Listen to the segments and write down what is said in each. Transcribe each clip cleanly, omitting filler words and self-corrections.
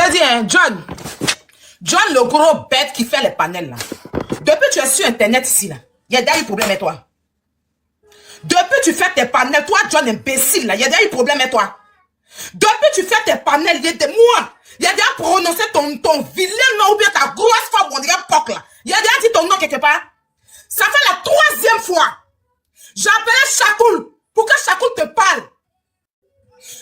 J'ai dit, hein, John. John, le gros bête qui fait les panels, là. Depuis que tu es sur Internet ici, là, il y a des problèmes avec toi. Depuis que tu fais tes panels, toi, John, imbécile, là, il y a des problèmes avec toi. Depuis que tu fais tes panels, il y a des mois, il y a déjà prononcé ton vilain nom ou bien ta grosse femme, on dirait POC, là. Il y a déjà dit ton nom quelque part. Ça fait la 3e fois. J'ai appelé Chakoul pour que Chakoul te parle.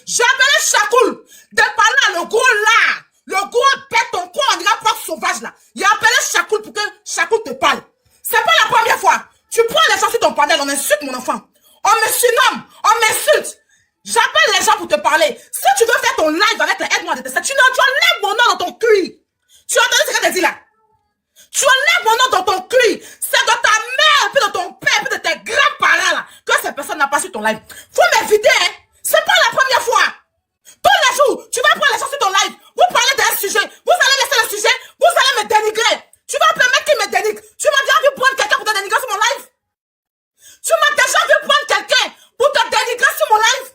J'ai appelé Chakoul de parler à le gros là. Le gros bête, ton con, on dirait POC sauvage, là. Il a appelé Chakoul pour que Chakoul te parle. C'est pas la première fois. Tu prends les gens sur ton panel, on insulte mon enfant. On me surnomme, on m'insulte. J'appelle les gens pour te parler. Si tu veux faire ton live avec les aide-moi de tes tu enlèves mon nom dans ton cul. Tu as entendu ce que je te dis là? Tu enlèves mon nom dans ton cul. C'est de ta mère, puis de ton père, puis de tes grands-parents là, que cette personne n'a pas su ton live. Faut m'éviter, hein. C'est pas la première fois. Tous les jours, tu vas prendre les gens sur ton live. Vous parlez d'un sujet. Vous allez laisser le sujet. Vous allez me dénigrer. Tu vas appeler un mec qui me dénigre. Tu m'as déjà vu prendre quelqu'un pour te dénigrer sur mon live? Tu m'as déjà vu prendre quelqu'un pour te dénigrer sur mon live?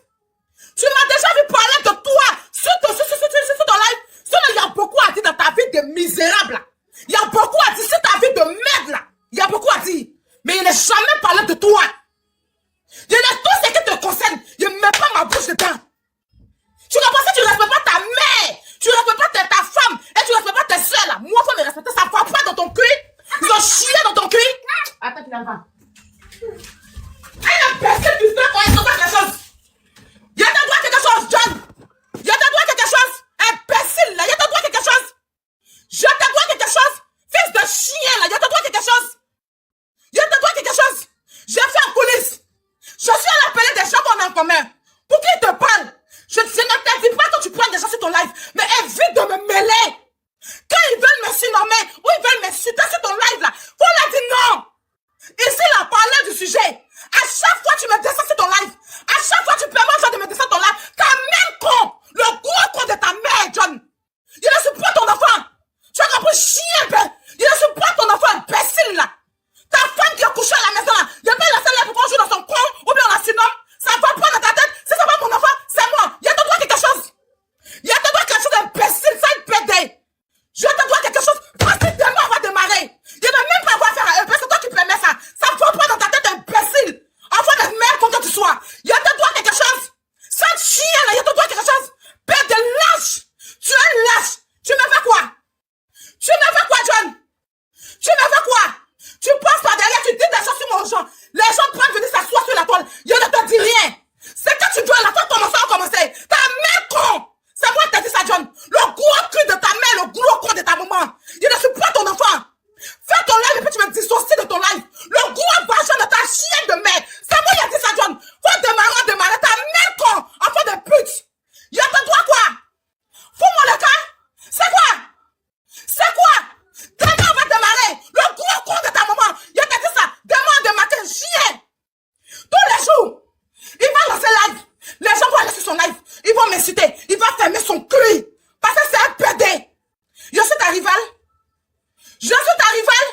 Tu m'as déjà vu parler de toi sur ton live? Il y a beaucoup à dire dans ta vie de misérable. Il y a beaucoup à dire sur ta vie de merde là. Il y a beaucoup à dire. Mais il n'est jamais parlé de toi. Il y a tout ce qui te concerne. Il ne met pas ma bouche dedans. Tu comprends ça? Tu ne respectes pas ta mère. Tu ne respectes pas ta femme. Et tu ne respectes pas tes soeurs là. Moi, il faut me respecter. Ça ne va pas dans ton cul. Ils ont chié dans ton cul. Attends, finalement. Elle a personne qui fait quand il se passe quelque chose. Il y a de toi quelque chose, John. Il y a de toi quelque chose. Imbécile, là. Il y a de toi quelque chose. Je te dois quelque chose. Fils de chien, là. Il y a de toi quelque chose. Il y a de toi quelque chose. J'ai fait en coulisses. Je suis allé appeler des gens qu'on a en commun. Pour qu'ils te parlent. Je ne t'interdis pas que tu prennes des gens sur ton live. Mais évite de me mêler. Quand ils veulent me surnommer ou ils veulent m'insulter sur ton live, là. Faut leur dire non. Ici, là, parler du sujet. À chaque fois tu me descends sur ton live, à chaque fois tu permets aux gens de me descendre ton live, ta même con, le gros con de ta mère, John, il ne supporte ton enfant. Tu as compris, chien, ben, il ne supporte ton enfant, imbécile, là. Ta femme qui a couché à la maison, là, il n'y a pas laissé là pour qu'on joue dans son con, ou bien on la surnomme, ça va pas dans ta tête, si c'est pas mon enfant, c'est moi. Il y a de toi quelque chose. Il y a de toi quelque chose d'imbécile, ça une pédé. Je te dois quelque chose, parce que demain on va démarrer. Il n'y a même pas à faire à eux, parce que toi qui permets ça, ça ne va pas dans ta tête, imbécile. Enfant de merde, comme que tu sois. Il y a de toi quelque chose. Cette chien là, il y a de toi quelque chose. Père de lâche. Tu es un lâche. Tu me fais quoi? Tu me fais quoi, John? Tu me fais quoi? Tu passes par derrière, tu dis des choses sur mon genre. Les gens te prennent venir s'asseoir sur la toile. Je ne te dis rien. C'est que tu dois la faire ton enfant a commencé. Ta mère con. C'est moi qui t'ai dit ça, John. Le gros cul de ta mère, le gros con de ta maman. Il ne supporte ton enfant. Fais ton live et puis tu me dissocies de ton live. Le gros vagin de ta chienne de merde. C'est moi qui ai dit ça, John. Faut démarrer. Ta mère con. Enfant de pute. Il y a de toi quoi? Fous-moi le cas. C'est quoi? C'est quoi? Demain on va démarrer. Le gros con de ta maman. Il a dit ça. Demain on démarre, chien. Tous les jours. Il va lancer live. Les gens vont aller sur son live. Ils vont m'insulter. Il va fermer son cul. Parce que c'est un pédé. Je suis ta rivale. Je suis ta rivale.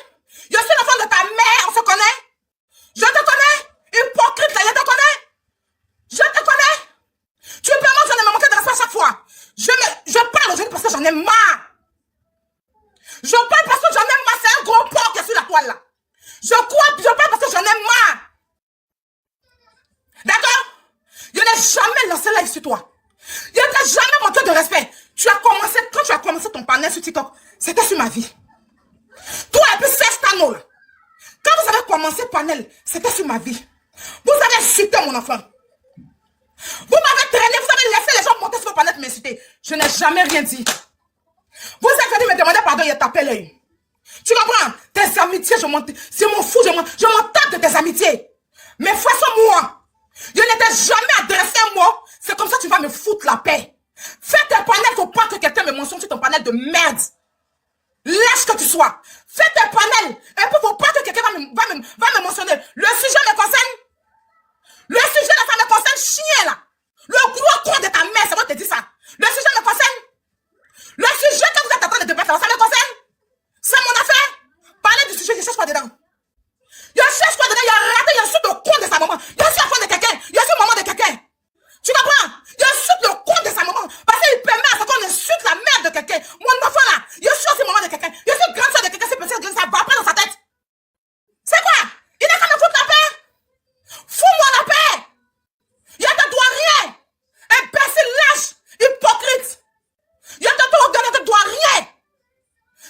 Je suis l'enfant de ta mère. On se connaît. Je te connais. Hypocrite là. Je te connais. Je te connais. Tu peux moi, j'en ai manqué de respect à chaque fois. Je parle aujourd'hui parce que j'en ai marre. Je parle parce que j'en ai marre. C'est un gros porc qui est sur la toile là. Je parle parce que j'en ai marre. D'accord? Je n'ai jamais lancé live sur toi. Je n'ai jamais manqué de respect. Quand tu as commencé ton panel sur TikTok, c'était sur ma vie. Toi et puis Sestano là. Quand vous avez commencé panel, c'était sur ma vie. Vous avez insulté mon enfant. Vous m'avez traîné, vous avez laissé les gens monter sur mon panel pour m'insulter. Je n'ai jamais rien dit. Vous êtes venu me demander pardon, il a tapé l'œil. Tu comprends? Tes amitiés, je m'en fous, je m'en tape de tes amitiés. Mais façon-moi. Je n'étais jamais adressé à moi. C'est comme ça que tu vas me foutre la paix. Fais tes panels, faut pas que quelqu'un me mentionne sur ton panel de merde. Lâche que tu sois. Fais tes panels. Et puis faut pas que quelqu'un va me mentionner. Le sujet me concerne. Le sujet là, ça me concerne, chien là. Le gros con de ta mère, c'est moi qui te dis ça. Le sujet me concerne. Le sujet que vous êtes en train de débattre, ça me concerne. C'est mon affaire. Parlez du sujet, je cherche pas dedans. Je cherche pas dedans, il a raté, il insulte le con de sa maman. Il insulte la femme de quelqu'un, il insulte maman de quelqu'un. Tu comprends? Il insulte le con de sa maman. Parce qu'il permet à ce qu'on insulte la mère de quelqu'un. Mon enfant là, je suis aussi maman de quelqu'un. Je suis grande soeur de quelqu'un, c'est petit, ça va pas dans sa tête. C'est quoi? Il n'a qu'à me foutre la paix. Fous-moi la paix. Je ne te dois rien. Imbécile, lâche, hypocrite. Je ne te dois rien.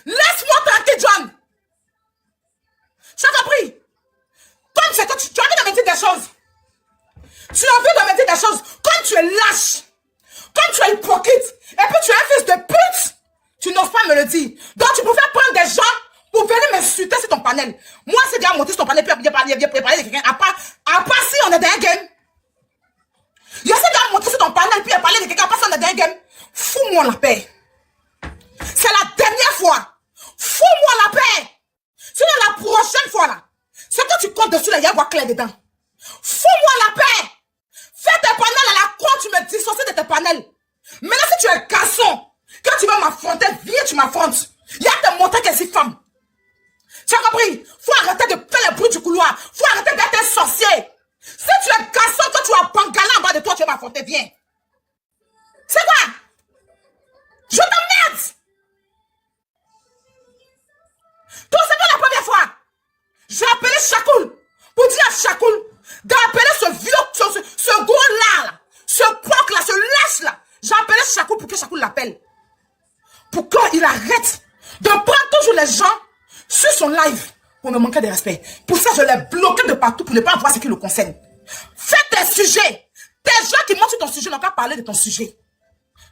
Laisse-moi tranquille, John. Tu as compris? Comme c'est que tu as envie de me dire des choses. Tu as envie de me dire des choses. Comme tu es lâche. Comme tu es hypocrite. Et puis tu es un fils de pute. Tu n'oses pas me le dire. Donc tu pouvais prendre des gens pour venir m'insulter sur ton panel. Moi, c'est déjà monter sur ton panel puis parler de quelqu'un. À part si on est dans un game. Je sais déjà monter sur ton panel puis parler de quelqu'un. À part si on est dans un game. Fous-moi la paix. C'est la dernière fois. Fous-moi la paix. Sinon la prochaine fois là. Ce que tu comptes dessus là, il y a voix claire dedans. Fous-moi la paix. Fais tes panels à la con, tu me dissocies de tes panels. Maintenant, si tu es garçon, quand tu vas m'affronter, viens, tu m'affrontes. Il y a te montrer qu'elle est femme. Tu as compris? Faut arrêter de faire les bruits du couloir. Faut arrêter d'être un sorcier. Si tu es garçon, quand tu as Bangala en bas de toi, tu vas m'affronter, viens. C'est quoi? Je t'emmerde. Tout, c'est pas la première fois. J'ai appelé Chakoul pour dire à Chakoul d'appeler ce vieux, ce gros là, ce porc là, ce lâche là. J'ai appelé Chakoul pour que Chakoul l'appelle. Pour qu'il arrête de prendre toujours les gens sur son live pour me manquer de respect. Pour ça, je l'ai bloqué de partout pour ne pas voir ce qui le concerne. Fais tes sujets. Tes gens qui montent sur ton sujet n'ont qu'à parler de ton sujet.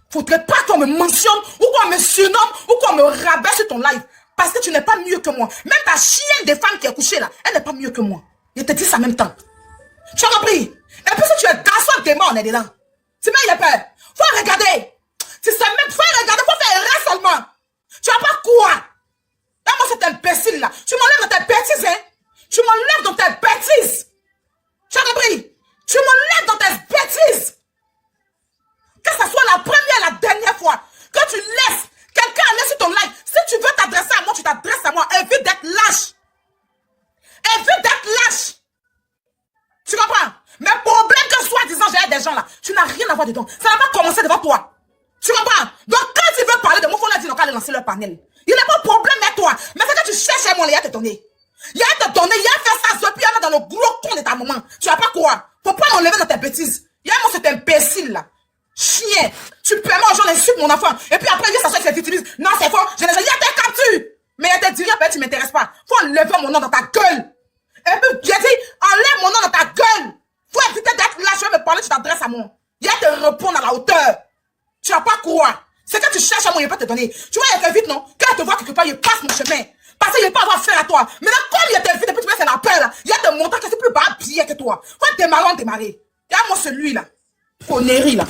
Faudrait pas qu'on me mentionne ou qu'on me surnomme ou qu'on me rabaisse sur ton live. Parce que tu n'es pas mieux que moi. Même ta chienne des femmes qui est couchée là, elle n'est pas mieux que moi. Je te dis ça en même temps. Tu as compris? Et puis si tu es garçon de moi, on est dedans. Tu mets les peurs. Faut regarder. Tu sais même, faut regarder, faut faire erreur seulement. Tu vas pas quoi? Là, moi, c'est imbécile là. Tu m'enlèves dans tes bêtises, hein? Tu m'enlèves dans tes bêtises. Tu as compris? Tu m'enlèves dans tes bêtises. Que ce soit la première et la dernière fois que tu laisses quelqu'un aller sur ton live, si tu veux t'adresser à moi, tu t'adresses à moi. Évite d'être lâche. Évite d'être lâche. Tu comprends? Mais problème que soi-disant j'ai des gens là, tu n'as rien à voir dedans. Ça n'a pas commencé devant toi. Tu comprends? Donc quand tu veux parler de moi, il faut leur dire qu'on va lancer leur panel. Il n'y a pas de problème avec toi. Mais c'est que tu cherches à moi, il y a te donner. Il y a te donner, il y a fait ça, puis il y a dans le gros con de ta maman. Tu vas pas quoi? Faut pas m'enlever dans tes bêtises. Il y a moi cet imbécile là. Chien. Tu permets aux gens d'insulter mon enfant. Et puis après, il vient s'asseoir et se victimise. Non, c'est faux. Je n'ai jamais été capture. Mais elle te dit, après, tu m'intéresses pas. Faut enlever mon nom dans ta gueule. Et puis, j'ai dit, enlève mon nom dans ta gueule. Faut éviter d'être là, je vais me parler, tu t'adresses à moi. Il y a te répondre à la hauteur. Tu vas pas quoi? C'est que tu cherches à moi, il va te donner. Tu vois, il te vite, non? Quand elle te voit quelque part, il passe mon chemin. Parce qu'il ne va pas avoir affaire à toi. Maintenant, comme il te vite, et puis tu vois, c'est la peur, là. Il y a te montrer que c'est plus bas bien que toi. Faut démarrer. Il y a moi celui-là. Connerie, là.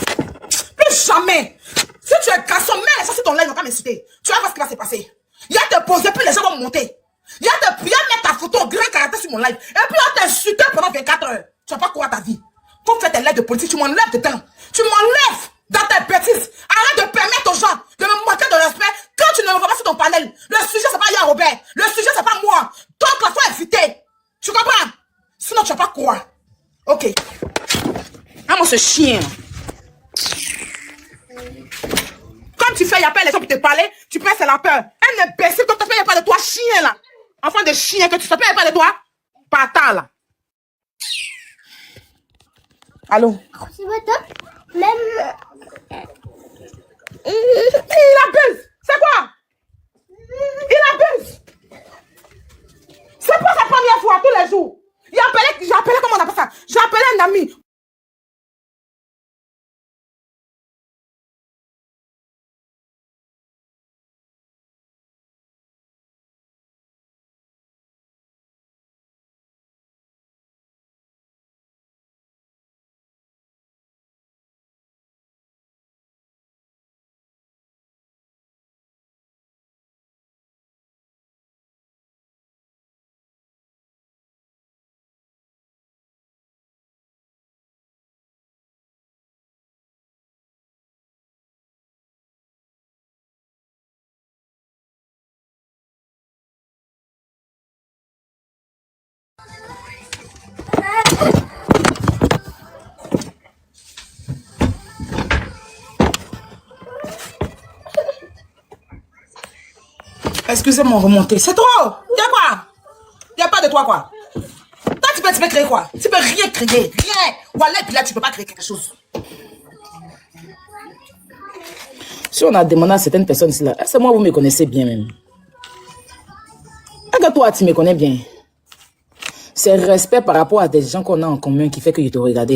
Plus jamais. Si tu es garçon, mets les choses sur ton live, ils vont pas m'insulter. Tu vas voir ce qui va se passer. Il y a te poser, puis les gens vont monter. Il y a mettre ta photo grand caractère sur mon live. Et puis on t'insulte pendant 24 heures. Tu vas pas courir ta vie. Faut faire tes lettres de politique. Tu m'enlèves dedans. Tu m'enlèves dans tes bêtises. Arrête de permettre aux gens de me manquer de respect quand tu ne me vois pas sur ton panel. Le sujet, c'est pas Yann Robert. Le sujet, c'est pas moi. Donc, la faut éviter. Tu comprends? Sinon, tu vas pas courir. Ok. Ah, moi, ce chien. Comme tu fais, il y a pas les gens pour te parler. Tu penses c'est la peur. Un imbécile, quand tu fais, il n'y a pas de toi, chien, là. Enfant de chien, que tu t'appelles, il n'y a pas de toi. Patin, là. Allô? C'est pas top. Même. Il abuse. C'est quoi? Il abuse. C'est pas sa première fois, tous les jours. J'ai appelé, comment on appelle ça? J'ai appelé un ami. Excusez-moi, remonter. C'est trop. Y'a quoi? Y'a pas de toi, quoi? Toi, tu peux créer quoi? Tu peux rien créer. Rien. Voilà, et puis là, tu peux pas créer quelque chose. Si on a demandé à certaines personnes cela, est-ce que moi, vous me connaissez bien même? Est-ce que toi, tu me connais bien? C'est le respect par rapport à des gens qu'on a en commun qui fait que je te regarde.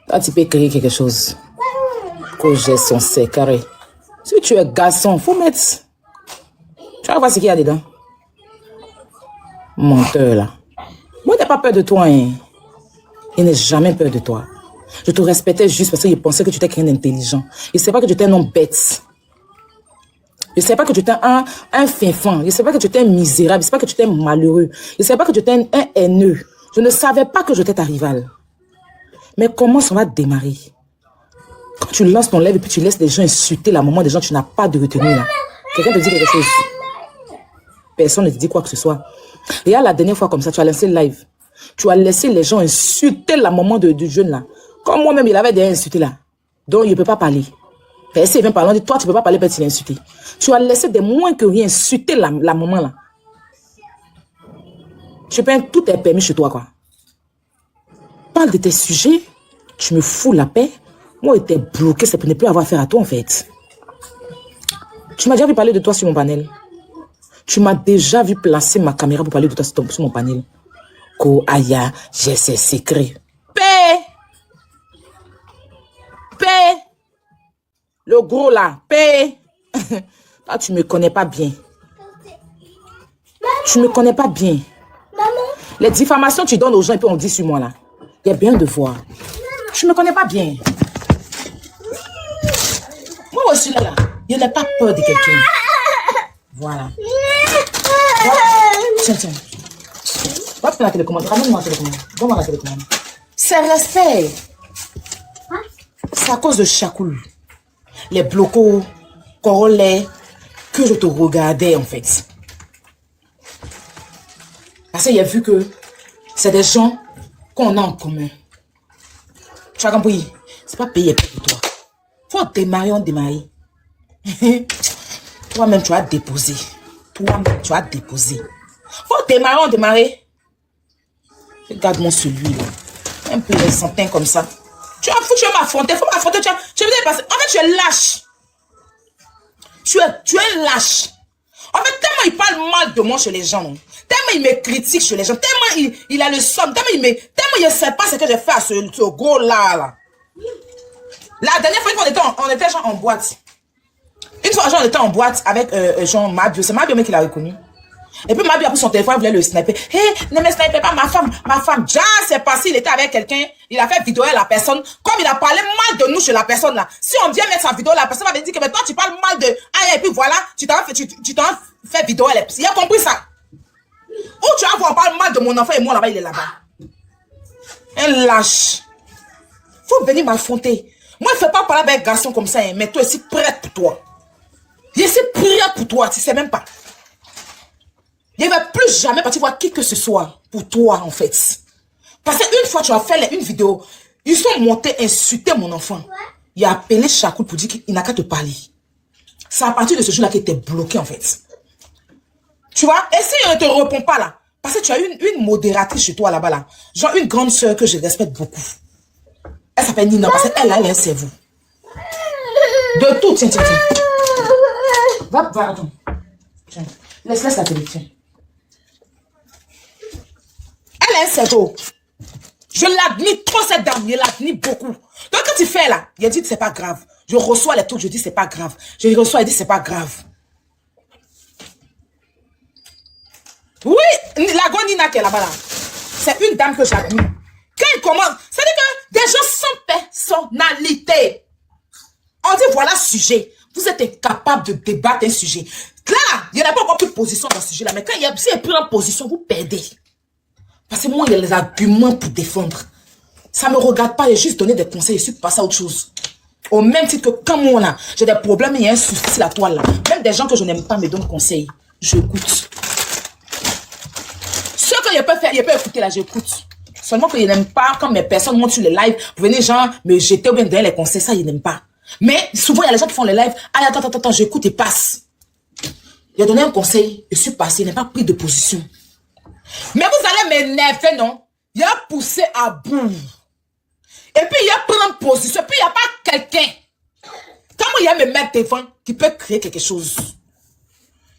Toi, tu peux créer quelque chose. Que j'ai son c'est carré. Si tu es garçon, faut mettre. Tu vas voir ce qu'il y a dedans. Menteur, là. Moi, je n'ai pas peur de toi, hein. Je n'ai jamais peur de toi. Je te respectais juste parce que je pensais que tu étais quelqu'un d'intelligent. Je ne sais pas que tu étais un homme bête. Je ne sais pas que tu étais un fin-fin. Je ne sais pas que tu étais misérable. Je ne sais pas que tu étais malheureux. Je ne sais pas que tu étais un haineux. Je ne savais pas que j'étais ta rivale. Mais comment ça va démarrer? Quand tu lances ton lèvre et puis tu laisses les gens insulter la maman des gens, tu n'as pas de retenue là. Quelqu'un te dit quelque chose. Personne ne te dit quoi que ce soit. Et là, la dernière fois comme ça, tu as lancé le live. Tu as laissé les gens insulter la maman du jeune là. Comme moi-même, il avait déjà insulté là. Donc, il ne peut pas parler. Et s'il vient parler, on dit, toi, tu ne peux pas parler, parce qu'il a insulté. Tu as laissé des moins que rien insulter la maman là. Je peux tout est permis chez toi, quoi. Parle de tes sujets, tu me fous la paix. Moi, j'étais bloqué, c'est pour ne plus avoir affaire à toi, en fait. Tu m'as déjà vu parler de toi sur mon panel. Tu m'as déjà vu placer ma caméra pour parler de toi sur mon panel. Ko Aya, j'ai ses secrets. Paix! Paix! Le gros là, paix! Toi, tu me connais pas bien. Tu me connais pas bien. Les diffamations tu donnes aux gens et puis on dit sur moi là. Il y a bien de voir. Tu me connais pas bien. Moi aussi là, je n'ai pas peur de quelqu'un. Voilà. Tiens, tiens. Va prendre la télécommande. Ramène-moi la télécommande. Donne-moi la télécommande. C'est respect. C'est à cause de Chakoul. Les blocos, Corolais, que je te regardais en fait. Parce qu'il y a vu que c'est des gens qu'on a en commun. Tu as compris? C'est pas payer pour toi. Faut démarrer, on démarre. Toi-même, tu as déposé. Toi-même, tu as déposé. Faut démarrer, on démarre. Regarde-moi celui-là. Un peu les centaines comme ça. Tu vas m'affronter. Faut m'affronter. Tu veux passer. En fait, tu es lâche. Tu es lâche. En fait, tellement il parle mal de moi chez les gens. Tellement il me critique chez les gens. Tellement il a le somme. Tellement il ne sait pas ce que j'ai fait à ce gros-là. La dernière fois, on était genre en boîte. Une fois, genre, on était en boîte avec genre Mabio. C'est Mabio qui l'a reconnu. Et puis Mabio a pris son téléphone, il voulait le sniper. Hé, ne me sniper pas ma femme. Ma femme, déjà, c'est passé, il était avec quelqu'un. Il a fait vidéo à la personne. Comme il a parlé mal de nous chez la personne là. Si on vient mettre sa vidéo, la personne va me dire que mais toi, tu parles mal de... Ah, et puis voilà, tu t'en fait vidéo à la personne. Il a compris ça. Ou tu vas voir, on parle mal de mon enfant et moi là-bas, il est là-bas. Un lâche. Faut venir m'affronter. Moi, je ne fais pas parler avec un garçon comme ça, hein, mais toi, je suis prête pour toi. Je suis prête pour toi, tu ne sais même pas. Je ne vais plus jamais partir voir qui que ce soit pour toi, en fait. Parce qu'une fois, tu as fait une vidéo, ils sont montés insulter mon enfant. Il a appelé Chakoul pour dire qu'il n'a qu'à te parler. C'est à partir de ce jour-là qu'il était bloqué, en fait. Tu vois, et si on ne te répond pas là, parce que tu as une modératrice chez toi là-bas, là, genre une grande soeur que je respecte beaucoup. Elle s'appelle Nina, parce qu'elle a un cerveau. De tout, tiens. Va, attends. Tiens. Laisse la télé, tiens. Elle a un cerveau. Je l'admire trop, cette dame. Je l'admire beaucoup. Donc, quand tu fais là, il a dit que c'est pas grave. Je reçois les trucs, je dis c'est pas grave. Je reçois, il dit c'est pas grave. Oui, la grande Nina qui est là-bas là. C'est une dame que j'admire. Quand elle commence, c'est-à-dire que des gens sans personnalité. On dit voilà sujet. Vous êtes incapable de débattre un sujet. Là, il n'y a pas encore plus de position dans ce sujet-là. Mais quand il y a plus en position, vous perdez. Parce que moi, il y a les arguments pour défendre. Ça ne me regarde pas, j'ai juste donné des conseils, je suis passé à autre chose. Au même titre que quand moi, là, j'ai des problèmes, il y a un souci sur la toile, là. Même des gens que je n'aime pas me donnent conseil. J'écoute. Ce que je peux faire, je peux écouter, là, j'écoute. Seulement que je n'aime pas quand mes personnes montent sur les lives, vous venez genre me jeter ou bien donner les conseils, ça, je n'aime pas. Mais souvent, il y a les gens qui font les lives. Ah, attends, j'écoute et passe. J'ai donné un conseil, je suis passé, il n'a pas pris de position. Mais vous allez m'énerver, non? Il a poussé à bout. Et puis il a pris position, puis il n'y a pas quelqu'un. Comment il y a me mettre devant qui peut créer quelque chose?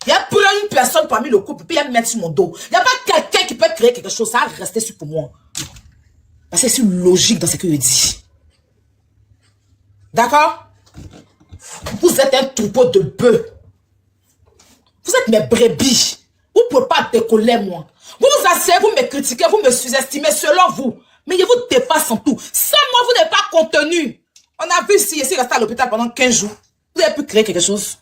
Il y a plus une personne parmi le couple, puis il y a me mettre sur mon dos. Il n'y a pas quelqu'un qui peut créer quelque chose, ça va rester sur pour moi. Parce que c'est logique dans ce que je dis. D'accord? Vous êtes un troupeau de bœufs. Vous êtes mes brebis. Vous ne pouvez pas décoller moi. Vous vous asseyez, vous me critiquez, vous me sous-estimez selon vous. Mais je vous dépasse en tout. Sans moi, vous n'êtes pas contenu. On a vu ici resté à l'hôpital pendant 15 jours. Vous avez pu créer quelque chose.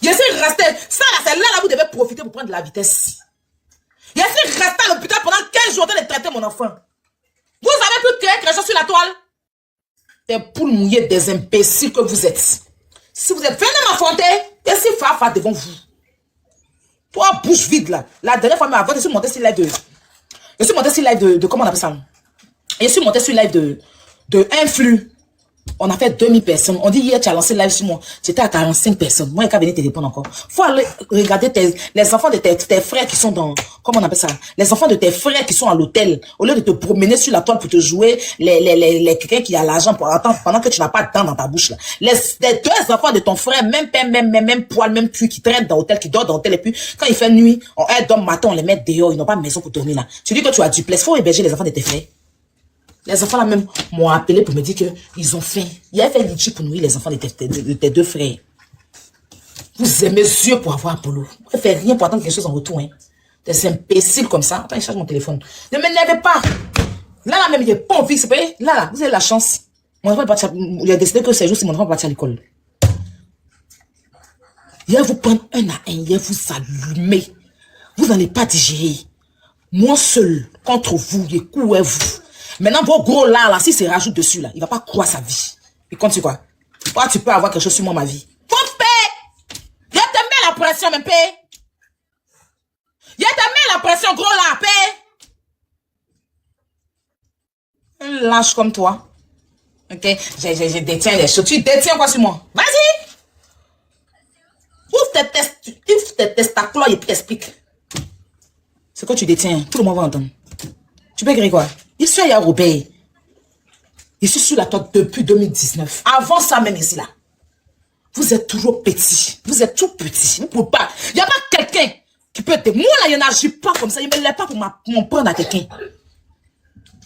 Je suis resté. Ça là, c'est là, vous devez profiter pour prendre de la vitesse. Je suis resté à l'hôpital pendant 15 jours en train de traiter mon enfant. Vous avez pu créer quelque chose sur la toile. Des poules mouillées, des imbéciles que vous êtes. Si vous êtes, venez m'affronter. Et si Fafa devant vous. Toi, bouche vide là. La dernière fois, avant, je suis monté sur live de. Je suis monté sur live de comment on appelle ça? Je suis monté sur live de influx. On a fait 2000 personnes. On dit hier, tu as lancé live sur moi. J'étais à 45 personnes. Moi, il n'y a qu'à venir te répondre encore. Faut aller regarder les enfants de tes frères qui sont dans... Comment on appelle ça? Les enfants de tes frères qui sont à l'hôtel. Au lieu de te promener sur la toile pour te jouer quelqu'un qui a l'argent pour attendre pendant que tu n'as pas de dents dans ta bouche là. Les deux enfants de ton frère, même père, même poil, même cul, qui traînent dans l'hôtel, qui dorment dans l'hôtel. Et puis, quand il fait nuit, on dorme matin, on les met dehors. Ils n'ont pas de maison pour dormir là. Tu dis que tu as duplex. Faut héberger les enfants de tes frères. Les enfants là même m'ont appelé pour me dire qu'ils ont faim. Il a fait litchi pour nourrir les enfants de tes deux frères. Vous aimez Dieu pour avoir Apollo. Vous ne faites rien pour attendre quelque chose en retour. Hein. Des imbéciles comme ça. Attends, je charge mon téléphone. Ne m'énervez pas. Là même, il n'y a pas envie. Là, vous avez la chance. Mon enfant partir, il a décidé que ces jours, si mon enfant va partir à l'école. Il va vous prendre un à un. Il va vous allumer. Vous n'allez pas digérer. Moi seul, contre vous, il est vous. Maintenant, vos gros là, si c'est rajoute dessus, là, il va pas croire sa vie. Il compte sur quoi? Toi, tu peux avoir quelque chose sur moi, ma vie. Faut payer! Je te mets la pression, même paye! Je te mets la pression, gros là, paye! Un lâche comme toi. Ok? Je détiens les choses. Tu détiens quoi sur moi? Vas-y! Ouvre tes testaclois et puis t'explique. C'est quoi tu détiens? Tout le monde va entendre. Tu peux écrire quoi? Je suis à Robert. Je suis sur la toile depuis 2019. Avant ça même ici là. Vous êtes toujours petit. Vous êtes tout petit. Vous ne pouvez pas. Il n'y a pas quelqu'un qui peut être... Moi là, il n'agit pas comme ça. Il ne me lève pas pour m'en prendre à quelqu'un.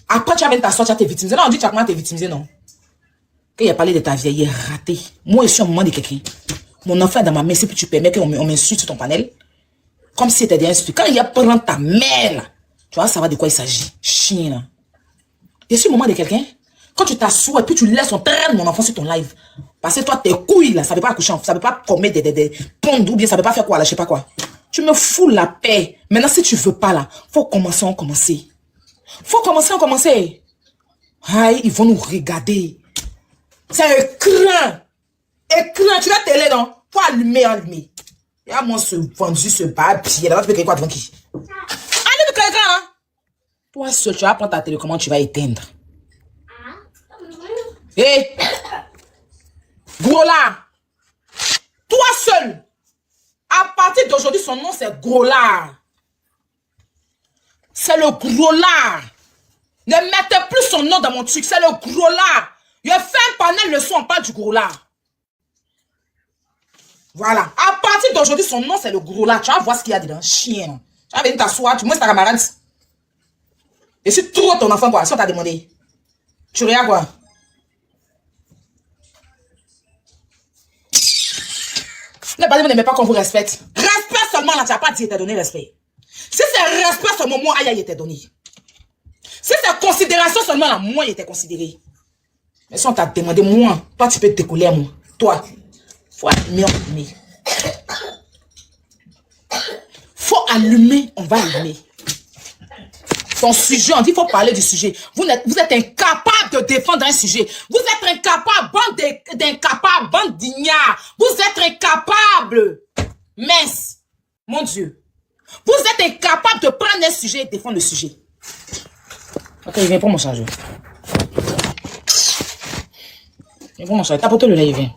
Après tu as venu t'asseoir, tu as été victimisé. Non, on dit tu as comment été victimisé, non. Quand il a parlé de ta vie, il est raté. Moi, je suis un moment de quelqu'un. Mon enfant est dans ma main, si tu permets qu'on m'insulte sur ton panel. Comme si c'était des insultes. Quand il a prendre ta mère là, tu vas savoir de quoi il s'agit. Chien là. Je suis au moment de quelqu'un. Quand tu t'assois et puis tu laisses on traîne mon enfant sur ton live. Parce que toi, tes couilles là, ça ne veut pas accoucher, ça ne veut pas commettre des pondes ou bien ça ne veut pas faire quoi là, je sais pas quoi. Tu me fous la paix. Maintenant, si tu veux pas là, faut commencer, on commencer. Faut commencer, on commencer. Aïe, ils vont nous regarder. C'est écran. Écran, tu vas télé non? Faut allumer. Et à moi, ce vendu, ce papier là, tu peux créer quoi devant qui? Allume l'écran, hein? Toi seul, tu vas prendre ta télécommande, tu vas éteindre. Hé! Gros là! Toi seul! À partir d'aujourd'hui, son nom c'est Gros là. C'est le Gros là. Ne mettez plus son nom dans mon truc, c'est le Gros là. Je fais un panel le son, on parle du Gros là. Voilà. À partir d'aujourd'hui, son nom c'est le Gros là. Tu vas voir ce qu'il y a dedans. Chien. Tu vas venir t'asseoir, tu montres ta camarade. Et si trop ton enfant, quoi, si on t'a demandé, tu regardes quoi? Les parents n'aiment pas qu'on vous respecte. Respect seulement, là, tu n'as pas dit, il t'a donné respect. Si c'est respect seulement, moi, aïe, il t'a donné. Si c'est considération seulement, là, moi, il était considéré. Mais si on t'a demandé, moi, toi, tu peux te décoller à moi. Toi, faut allumer, on va allumer. Faut allumer, on va allumer. Ton sujet, on dit qu'il faut parler du sujet. Vous êtes incapable de défendre un sujet. Vous êtes incapable, bande d'incapables, bande d'ignards. Vous êtes incapable. Mince. Mon Dieu. Vous êtes incapable de prendre un sujet et défendre le sujet. Ok, il vient pour mon chargeur. Il vient pour mon chargeur. Tapote le là, il vient.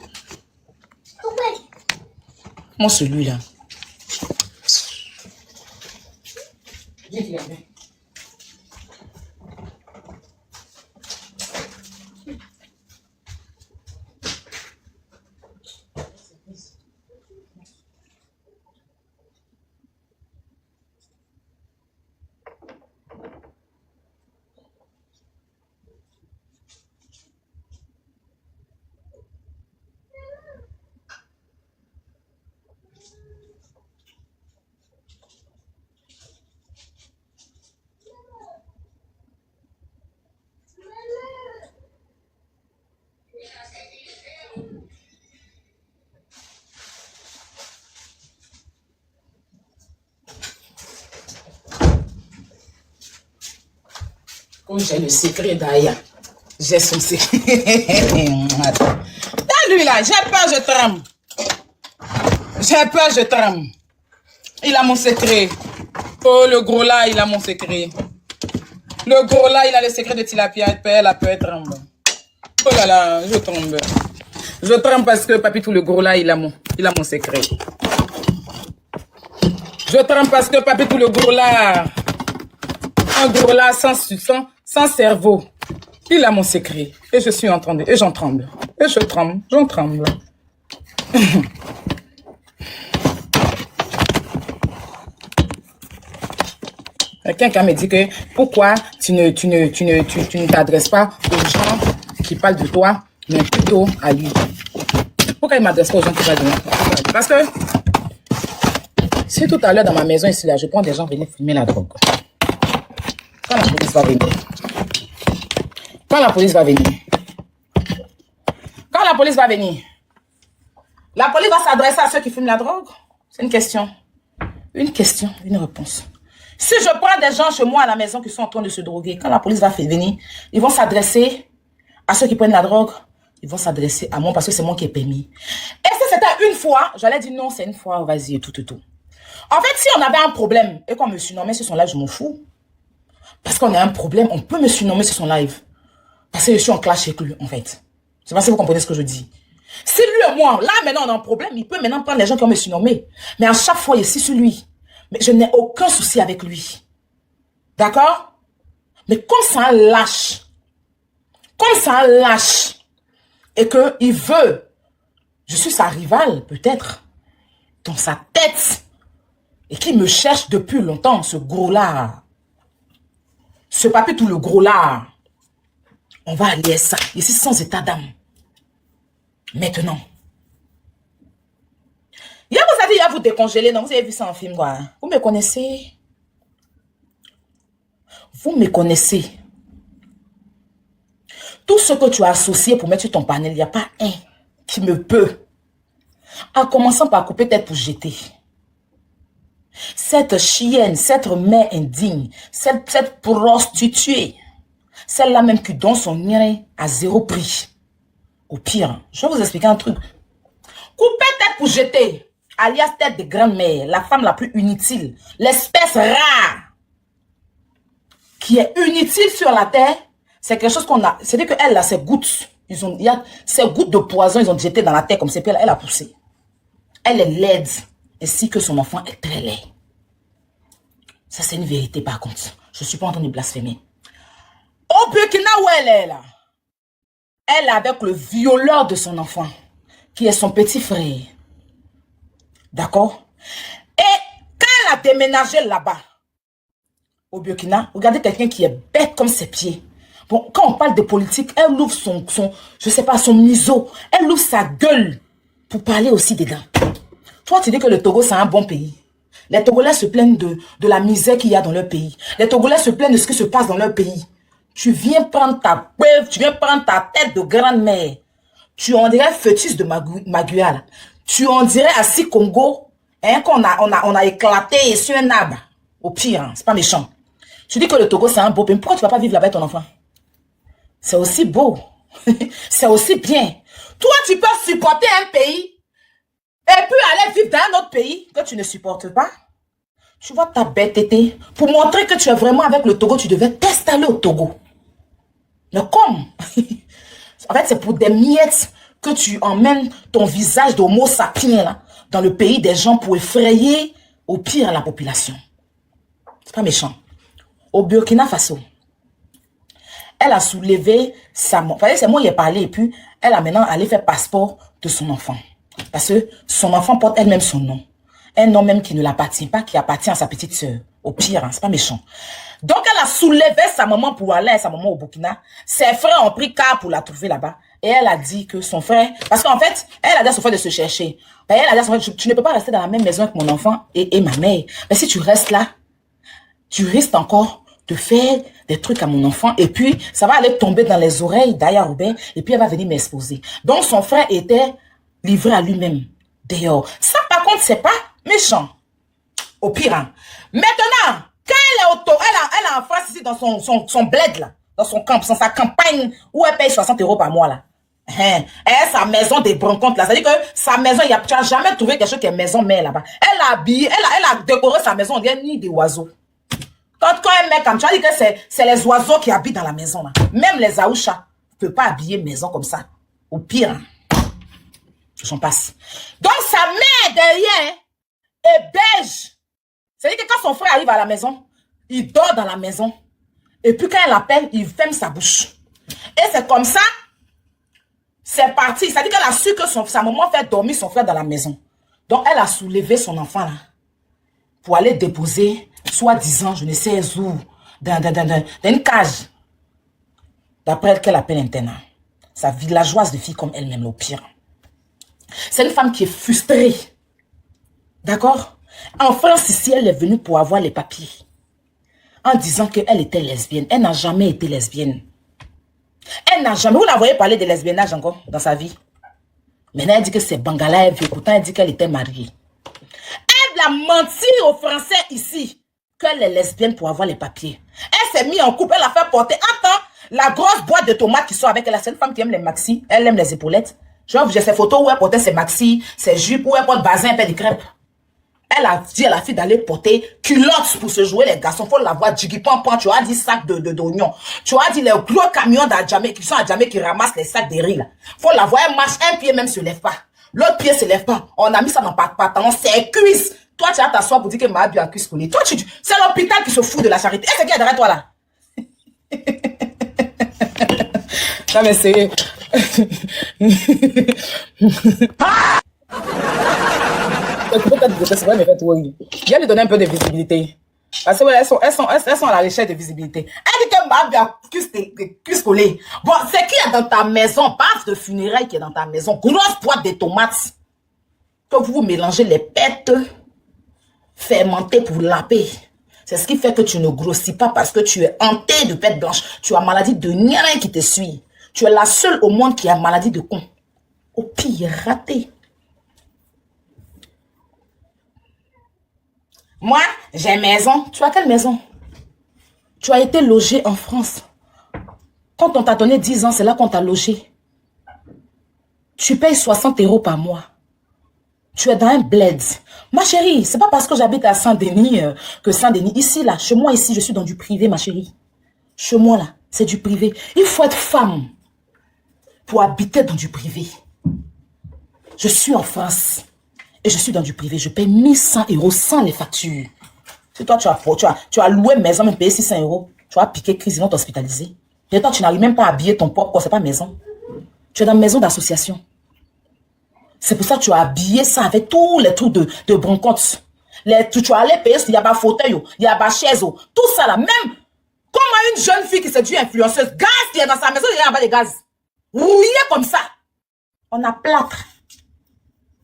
Moi, celui-là. Viens, viens, viens. Comme j'ai le secret d'Aya. J'ai son secret. T'as lui là, j'ai peur, je tremble. J'ai peur, je tremble. Il a mon secret. Oh, le gros là, il a mon secret. Le gros là, il a le secret de Tilapia. La peur tremble. Oh là là, je tremble. Je tremble parce que Papitou, le gros là, il a mon secret. Je tremble parce que Papitou, le gros là, un gros là sans cerveau. Il a mon secret. Et je suis entendue. Et j'en tremble. Et je tremble. J'en tremble. Quelqu'un me dit que pourquoi tu ne t'adresses pas aux gens qui parlent de toi, mais plutôt à lui. Pourquoi il ne m'adresse pas aux gens qui parlent de moi? Parce que si tout à l'heure dans ma maison ici, là, je prends des gens venir filmer la drogue. Quand la police va venir. Quand la police va venir. Quand la police va venir. La police va s'adresser à ceux qui filment la drogue. C'est une question. Une question, une réponse. Si je prends des gens chez moi à la maison qui sont en train de se droguer, quand la police va venir, ils vont s'adresser à ceux qui prennent la drogue. Ils vont s'adresser à moi parce que c'est moi qui ai permis. Et si c'était une fois, j'allais dire non, c'est une fois, vas-y, tout. En fait, si on avait un problème et qu'on me surnommait sur son live, je m'en fous. Parce qu'on a un problème, on peut me surnommer sur son live. Parce que je suis en clash avec lui, en fait. Je sais pas si vous comprenez ce que je dis. Si lui et moi, là, maintenant, on a un problème, il peut maintenant prendre les gens qui ont me surnommé. Mais à chaque fois, ici, sur lui. Mais je n'ai aucun souci avec lui. D'accord? Mais comme ça un lâche. Et qu'il veut. Je suis sa rivale, peut-être. Dans sa tête. Et qui me cherche depuis longtemps, ce gros-là. Ce papier, tout le gros-là. On va allier ça. Ici, sans état d'âme. Maintenant. Il vous a dit, il va vous décongeler. Non, vous avez vu ça en film, quoi. Vous me connaissez. Vous me connaissez. Tout ce que tu as associé pour mettre sur ton panel, il n'y a pas un qui me peut. En commençant par couper tête pour jeter. Cette chienne, cette mère indigne, cette prostituée, celle-là même qui donne son nez à 0 prix. Au pire, je vais vous expliquer un truc. Couper tête pour jeter, alias tête de grand-mère, la femme la plus inutile, l'espèce rare qui est inutile sur la terre, c'est quelque chose qu'on a. C'est-à-dire qu'elle a ses gouttes. Il y a ces gouttes de poison, ils ont jeté dans la terre comme c'est elle a poussé. Elle est laide, ainsi que son enfant est très laid. Ça, c'est une vérité par contre. Je ne suis pas en train de blasphémer. Au Burkina où elle est là, elle est avec le violeur de son enfant, qui est son petit frère. D'accord? Et quand elle a déménagé là-bas, au Burkina, regardez quelqu'un qui est bête comme ses pieds. Bon, quand on parle de politique, elle ouvre je sais pas, son museau. Elle ouvre sa gueule pour parler aussi dedans. Toi, tu dis que le Togo, c'est un bon pays. Les Togolais se plaignent de la misère qu'il y a dans leur pays. Les Togolais se plaignent de ce qui se passe dans leur pays. Tu viens prendre ta preuve, tu viens prendre ta tête de grand-mère. Tu en dirais fœtus de Magua. Tu en dirais assis Congo, hein, qu'on a éclaté sur un arbre. Au pire, hein, c'est pas méchant. Tu dis que le Togo, c'est un beau pays. Pourquoi tu vas pas vivre là-bas avec ton enfant? C'est aussi beau. C'est aussi bien. Toi, tu peux supporter un pays et puis aller vivre dans un autre pays que tu ne supportes pas. Tu vois ta bêteté. Pour montrer que tu es vraiment avec le Togo, tu devais t'installer au Togo. Mais comme, en fait, c'est pour des miettes que tu emmènes ton visage d'homo sapiens là, dans le pays des gens pour effrayer au pire la population. C'est pas méchant. Au Burkina Faso, elle a soulevé sa... c'est moi qui ai parlé et puis elle a maintenant allé faire passeport de son enfant. Parce que son enfant porte elle-même son nom. Un nom même qui ne l'appartient pas, qui appartient à sa petite sœur. Au pire, hein, c'est pas méchant. Donc elle a soulevé sa maman pour aller à sa maman au Burkina. Ses frères ont pris car pour la trouver là-bas. Et elle a dit que son frère... Parce qu'en fait, elle a dit à son frère de se chercher. Ben, elle a dit à son frère, tu ne peux pas rester dans la même maison que mon enfant et ma mère. Mais si tu restes là, tu risques encore de faire des trucs à mon enfant. Et puis, ça va aller tomber dans les oreilles d'Aya Robert. Et puis, elle va venir m'exposer. Donc, son frère était livré à lui-même. Dehors. Ça, par contre, c'est pas méchant. Au pire, hein. Maintenant, quand elle est en France ici dans son bled là, dans son camp, dans sa campagne où elle paye 60 € par mois là. Elle a sa maison des broncons là. C'est-à-dire que sa maison, tu n'as jamais trouvé quelque chose qui est maison mère là-bas. Elle a habillé, elle a décoré sa maison, on dirait ni des oiseaux. Quand elle met comme tu as dit que c'est les oiseaux qui habitent dans la maison là. Même les aouchas ne peuvent pas habiller maison comme ça. Au pire, j'en passe. Donc sa mère derrière est beige. C'est-à-dire que quand son frère arrive à la maison, il dort dans la maison. Et puis quand elle l'appelle, il ferme sa bouche. Et c'est comme ça, c'est parti. C'est-à-dire qu'elle a su que sa maman fait dormir son frère dans la maison. Donc elle a soulevé son enfant là pour aller déposer, soi-disant, je ne sais où, dans une cage. D'après elle, qu'elle appelle internat. Sa villageoise de fille comme elle-même, au pire. C'est une femme qui est frustrée. D'accord? En France, ici, elle est venue pour avoir les papiers. En disant qu'elle était lesbienne. Elle n'a jamais été lesbienne. Elle n'a jamais... Vous la voyez parler de lesbiennage encore dans sa vie. Maintenant, elle dit que c'est Bangala, elle veut. Pourtant, elle dit qu'elle était mariée. Elle a menti aux Français ici qu'elle est lesbienne pour avoir les papiers. Elle s'est mise en couple, elle a fait porter... Attends, la grosse boîte de tomates qui sort avec elle. C'est une femme qui aime les maxis. Elle aime les épaulettes. J'ai ces photos où elle portait ses maxis, ses jupes, où elle porte bazin, et des crêpes. Elle a dit à la fille d'aller porter culottes pour se jouer les garçons. Faut la voir jiggy pan. Tu as dit sac d'oignons. Tu as dit les gros camions d'Adjamé qui sont à Djamé qui ramassent les sacs de riz là. Faut la voir, elle marche, un pied même se lève pas. L'autre pied se lève pas. On a mis ça dans pantalon, c'est cuisse. Toi tu as t'asseoir pour dire que ma bien cuisse collée. Toi c'est l'hôpital qui se fout de la charité. Et c'est qui est derrière toi là? Non mais c'est... Viens lui donner un peu de visibilité. Parce qu'elles sont à la recherche de visibilité. Elle dit que ma bien cuisse collée. Bon, c'est qui est dans ta maison? Baffe de funérailles qui est dans ta maison. Grosse boîte de tomates. Que vous mélangez les pêtes fermentées pour laper. C'est ce qui fait que tu ne grossis pas parce que tu es hanté de pêtes blanches. Tu as maladie de nien qui te suit. Tu es la seule au monde qui a maladie de con. Au pire, raté. Moi, j'ai une maison. Tu as quelle maison? Tu as été logé en France. Quand on t'a donné 10 ans, c'est là qu'on t'a logé. Tu payes 60 € par mois. Tu es dans un bled. Ma chérie, c'est pas parce que j'habite à Saint-Denis que Saint-Denis, ici, là, chez moi, ici, je suis dans du privé, ma chérie. Chez moi, là, c'est du privé. Il faut être femme pour habiter dans du privé. Je suis en France. Et je suis dans du privé, je paye 1100 € sans les factures. Si toi, tu as loué maison, même payé 600 €, tu as piqué crise, ils vont t'hospitaliser. Et toi, tu n'arrives même pas à habiller ton propre corps, c'est pas maison. Tu es dans une maison d'association. C'est pour ça que tu as habillé ça avec tous les trucs de broncos. Tu as allé payer, il y a pas fauteuil, il y a pas chaise, tout ça là. Même comme une jeune fille qui s'est dit influenceuse, gaz qui est dans sa maison, il y a pas de gaz. Rouillé comme ça. On a plâtre.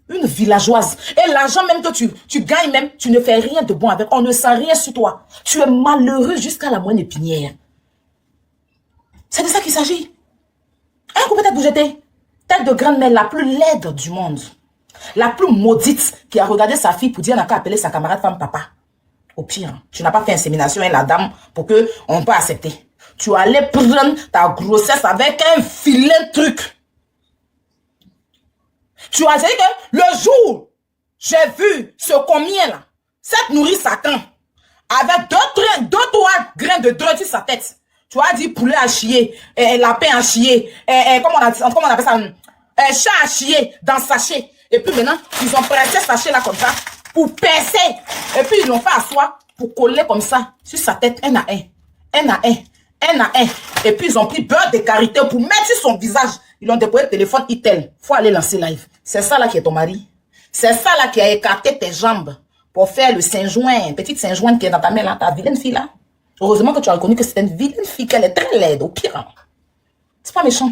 Une villageoise. Et l'argent même que tu gagnes même, tu ne fais rien de bon avec. On ne sent rien sur toi. Tu es malheureux jusqu'à la moindre épinière. C'est de ça qu'il s'agit. Un coup peut-être vous jeter. Tête de grande-mère la plus laide du monde. La plus maudite qui a regardé sa fille pour dire on n'a qu'à appeler sa camarade femme papa. Au pire, tu n'as pas fait insémination avec la dame pour que on peut accepter. Tu allais prendre ta grossesse avec un filet de truc. Tu as dit que le jour, j'ai vu ce combien là, cette nourrice Satan, avec deux, trois grains de drogue sur sa tête. Tu as dit poulet à chier, lapin à chier, comment on appelle ça, chat à chier dans le sachet. Et puis maintenant, ils ont pressé ce sachet là comme ça pour percer. Et puis ils l'ont fait asseoir pour coller comme ça sur sa tête, un à un. Un à un. Un à un. Et puis ils ont pris beurre de karité pour mettre sur son visage. Ils l'ont déployé le téléphone Itel. Faut aller lancer live. C'est ça là qui est ton mari. C'est ça là qui a écarté tes jambes pour faire le Saint-Joint. Petite Saint-Joint qui est dans ta main là, ta vilaine fille là. Heureusement que tu as reconnu que c'est une vilaine fille, qu'elle est très laide, au pire. C'est pas méchant.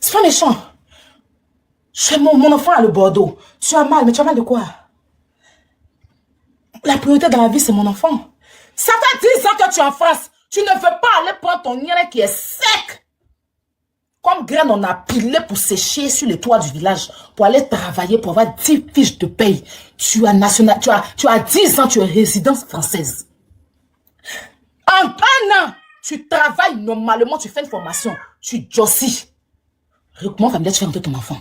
C'est pas méchant. Mon enfant a le Bordeaux. Tu as mal, mais tu as mal de quoi? La priorité dans la vie, c'est mon enfant. Ça fait 10 ans que tu es en France. Tu ne veux pas aller prendre ton grain qui est sec. Comme graine, on a pilé pour sécher sur les toits du village, pour aller travailler, pour avoir 10 fiches de paye. Tu as 10 ans, tu es résidence française. En un an, tu travailles normalement, tu fais une formation, tu jossis. Comment familial tu fais entrer ton enfant?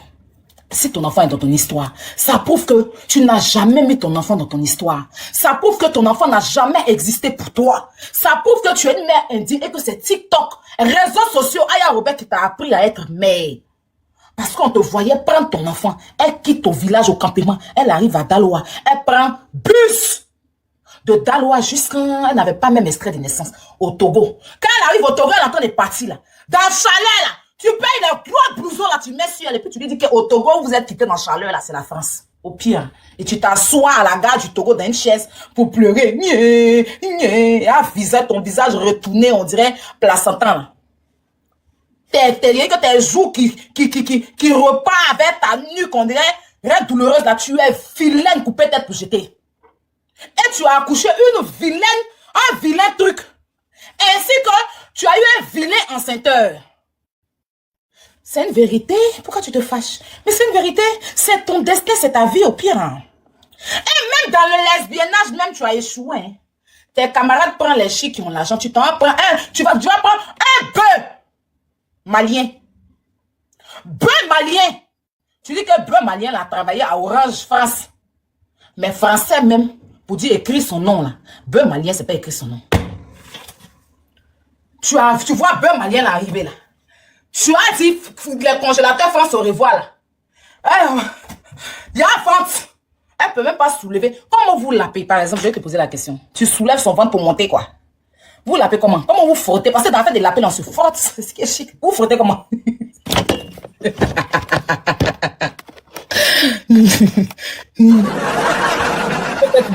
Si ton enfant est dans ton histoire, ça prouve que tu n'as jamais mis ton enfant dans ton histoire. Ça prouve que ton enfant n'a jamais existé pour toi. Ça prouve que tu es une mère indigne et que c'est TikTok, réseaux sociaux, Aya Robert qui t'a appris à être mère. Parce qu'on te voyait prendre ton enfant, elle quitte ton village au campement, elle arrive à Daloa, elle prend bus de Daloa jusqu'à... Elle n'avait pas même extrait de naissance au Togo. Quand elle arrive au Togo, elle entend des parties là. Dans le chalet là. Tu payes les gros blousons là, tu mets sur elle et puis tu lui dis qu'au Togo, vous êtes quitté dans le chaleur là, c'est la France. Au pire. Et tu t'assois à la gare du Togo dans une chaise pour pleurer. Et ton visage retourné, on dirait placentan là. T'es que tes joues qui repart avec ta nuque, on dirait rien douloureuse là, tu es vilaine coupée tête pour jeter. Et tu as accouché un vilain truc. Ainsi que tu as eu un vilain enceinteur. C'est une vérité. Pourquoi tu te fâches? Mais c'est une vérité. C'est ton destin, c'est ta vie au pire. Hein. Et même dans le lesbiennage, même tu as échoué. Hein. Tes camarades prennent les chics qui ont l'argent. Tu t'en prends un. Tu vas prendre un bœuf malien. Bœuf malien. Tu dis que bœuf malien a travaillé à Orange France. Mais français même, pour dire écrire son nom là. Bœuf malien, c'est pas écrire son nom. Tu vois bœuf malien là, arriver là. Tu as dit, les congélateurs France au revoir là. Il y a un ventre. Elle peut même pas soulever. Comment vous l'appelez, par exemple, je vais te poser la question. Tu soulèves son ventre pour monter quoi? Vous l'appelez comment? Comment vous frottez? Parce que dans le fait de l'appeler, on se frotte. C'est ce qui est chic. Vous frottez comment? Peut-être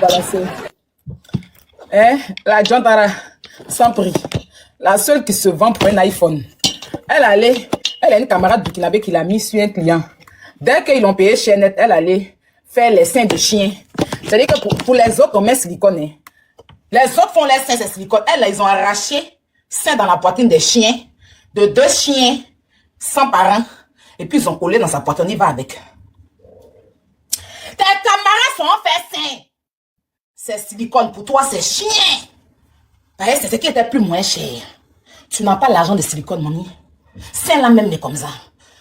balancer. La Jantara, sans prix. La seule qui se vend pour un iPhone. Elle a une camarade burkinabé qui l'a mis sur un client. Dès qu'ils l'ont payé chez Net, elle allait faire les seins de chien. C'est-à-dire que pour les autres, on met silicone. Hein. Les autres font les seins, c'est silicone. Elle, ils ont arraché seins dans la poitrine des chiens, de 2 chiens, sans parents. Et puis, ils ont collé dans sa poitrine, il va avec. Tes camarades sont en fait seins. C'est silicone. Pour toi, c'est chien. C'est ce qui était plus moins cher. Tu n'as pas l'argent de silicone, mamie. C'est la même, mais comme ça.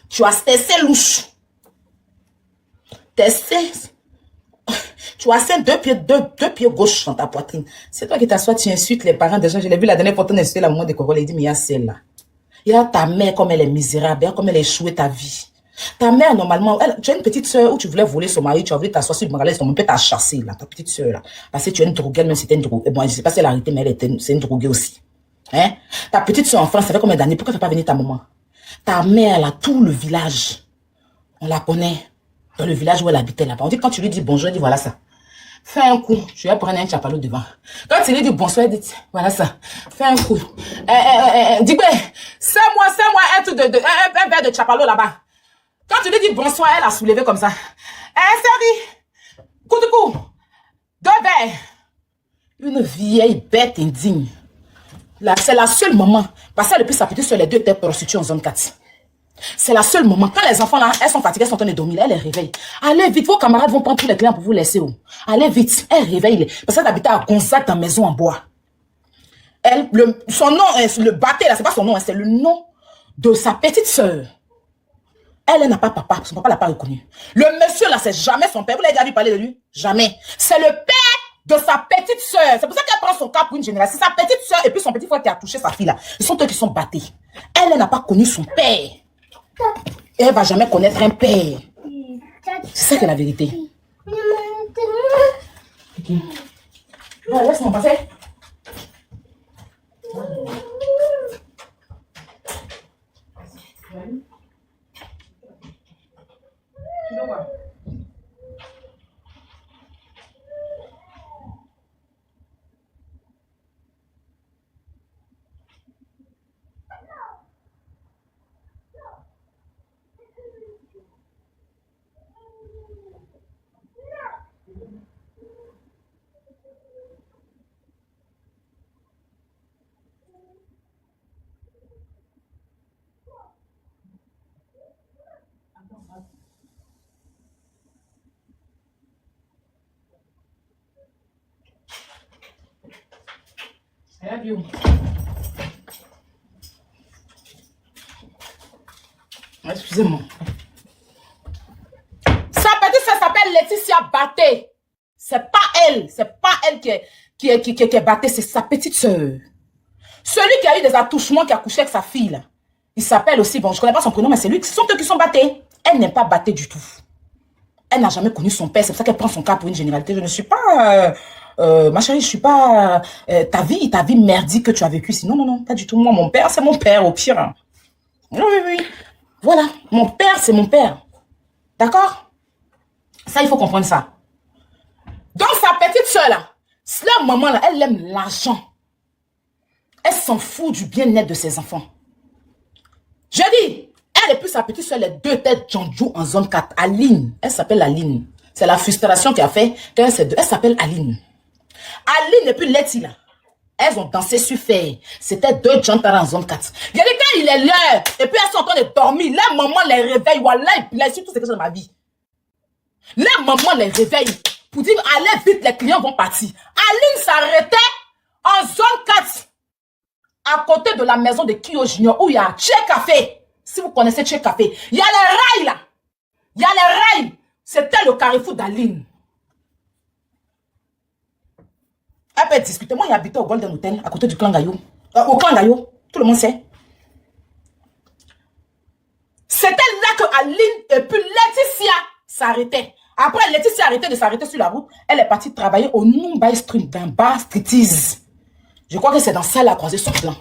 Tu as tes seins louches. Tes seins. Tu as ces deux pieds gauche dans ta poitrine. C'est toi qui t'assois, tu insultes les parents des gens. Je l'ai vu la dernière fois, tu as insulté la maman de Corolla. Il dit, mais il y a celle-là. Il y a ta mère, comme elle est misérable, comme elle a échoué ta vie. Ta mère, normalement, tu as une petite soeur où tu voulais voler son mari, tu as voulu t'asseoir sur le magasin, ton père t'a chassé, là, ta petite soeur, là. Parce que tu es une droguée, même si c'était une droguée. Bon, je sais pas si elle a arrêté, mais c'est une droguée aussi. Hein? Ta petite soeur en France, ça fait combien d'années? Pourquoi tu ne fais pas venir ta maman? Ta mère, là, tout le village, on la connaît. Dans le village où elle habitait là-bas. On dit, quand tu lui dis bonjour, elle dit, voilà ça. Fais un coup. Je vais prendre un chapalot devant. Quand tu lui dis bonsoir, elle dit, voilà ça. Fais un coup. Dis, c'est moi, un verre de chapalot là-bas. Quand tu lui dis bonsoir, elle a soulevé comme ça. Série, coup de coup, 2 verres. Une vieille bête indigne. C'est la seule maman. Parce qu'elle, depuis sa petite soeur, les 2 étaient prostituées en zone 4. C'est la seule maman. Quand les enfants là, elles sont fatiguées, elles sont en train de dormir, elle les réveille. Allez vite, vos camarades vont prendre tous les clients pour vous laisser. Oh. Allez vite, elle réveille. Parce qu'elle habitait à Gonzague dans maison en bois. Son nom, le bâté là, c'est pas son nom, c'est le nom de sa petite soeur. Elle n'a pas papa, son papa l'a pas reconnu. Le monsieur là, c'est jamais son père. Vous l'avez déjà vu parler de lui? Jamais. C'est le père de sa petite soeur. C'est pour ça qu'elle prend son cas pour une génération. C'est sa petite soeur et puis son petit frère qui a touché sa fille là. Ils sont eux qui sont battés. Elle n'a pas connu son père. Et elle va jamais connaître un père. C'est ça qui est la vérité. Ok. Ouais, laisse-moi passer. Tu veux quoi? I love you. Excusez-moi. Sa petite sœur s'appelle Laetitia Batté. C'est pas elle. C'est pas elle qui est Batté, c'est sa petite sœur. Celui qui a eu des attouchements, qui a couché avec sa fille, là. Il s'appelle aussi, bon, je connais pas son prénom, mais c'est lui. Ce sont eux qui sont Batté. Elle n'est pas Batté du tout. Elle n'a jamais connu son père. C'est pour ça qu'elle prend son cas pour une généralité. Je ne suis pas... ma chérie, je suis pas ta vie merdique que tu as vécue ici. Non, non, non, pas du tout. Moi, mon père, c'est mon père, au pire. Oui, oui, oui. Voilà, mon père, c'est mon père. D'accord? Ça, il faut comprendre ça. Donc, sa petite soeur, là, la maman, là, elle aime l'argent. Elle s'en fout du bien-être de ses enfants. Je dis, elle et puis sa petite soeur, les deux têtes Djandjou en zone 4. Aline, elle s'appelle Aline. C'est la frustration qui a fait qu'elle s'appelle Aline. Aline et puis Letty, là, elles ont dansé sur fer. C'était deux gentlemen en zone 4. Il y a des temps, il est l'heure. Et puis elles sont en train de dormir. La maman les réveille. Voilà, il plaît sur tout ce que j'ai dans ma vie. La maman les réveille. Pour dire, allez vite, les clients vont partir. Aline s'arrêtait en zone 4. À côté de la maison de Kyo Junior, où il y a Tché Café. Si vous connaissez Tché Café. Il y a les rails là. Il y a les rails. C'était le carrefour d'Aline. Elle peut discuter. Moi, j'habitais au Golden Hotel, à côté du clan Gaillot. Au clan Gaillot. Tout le monde sait. C'était là que Aline et puis Laetitia s'arrêtaient. Après, Laetitia arrêtait de s'arrêter sur la route. Elle est partie travailler au Mumbai Street, d'un bar striptease. Je crois que c'est dans ça qu'elle a croisé son plan.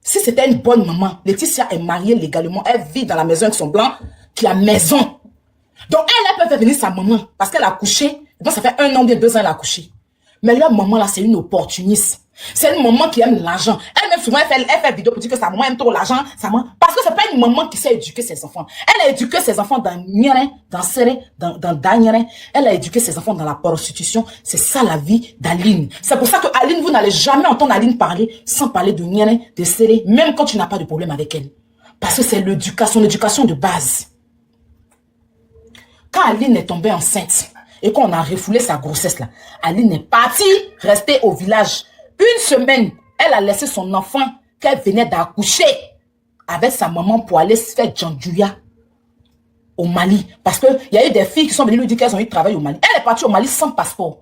Si c'était une bonne maman, Laetitia est mariée légalement. Elle vit dans la maison avec son blanc, qui a maison. Donc, elle peut faire venir sa maman parce qu'elle a couché. Donc, ça fait 1 an, bien 2 ans, elle a couché. Mais leur maman, là, c'est une opportuniste. C'est une maman qui aime l'argent. Elle-même, souvent, elle fait vidéo pour dire que sa maman aime trop l'argent. Parce que c'est pas une maman qui sait éduquer ses enfants. Elle a éduqué ses enfants dans Nyere, dans Seré, dans Danyere. Elle a éduqué ses enfants dans la prostitution. C'est ça la vie d'Aline. C'est pour ça que Aline, vous n'allez jamais entendre Aline parler sans parler de Nyere, de Seré, même quand tu n'as pas de problème avec elle. Parce que c'est l'éducation de base. Quand Aline est tombée enceinte et qu'on a refoulé sa grossesse là, Aline est partie rester au village. 1 semaine, elle a laissé son enfant qu'elle venait d'accoucher avec sa maman pour aller se faire Djandjouya au Mali. Parce qu'il y a eu des filles qui sont venues lui dire qu'elles ont eu de travail au Mali. Elle est partie au Mali sans passeport.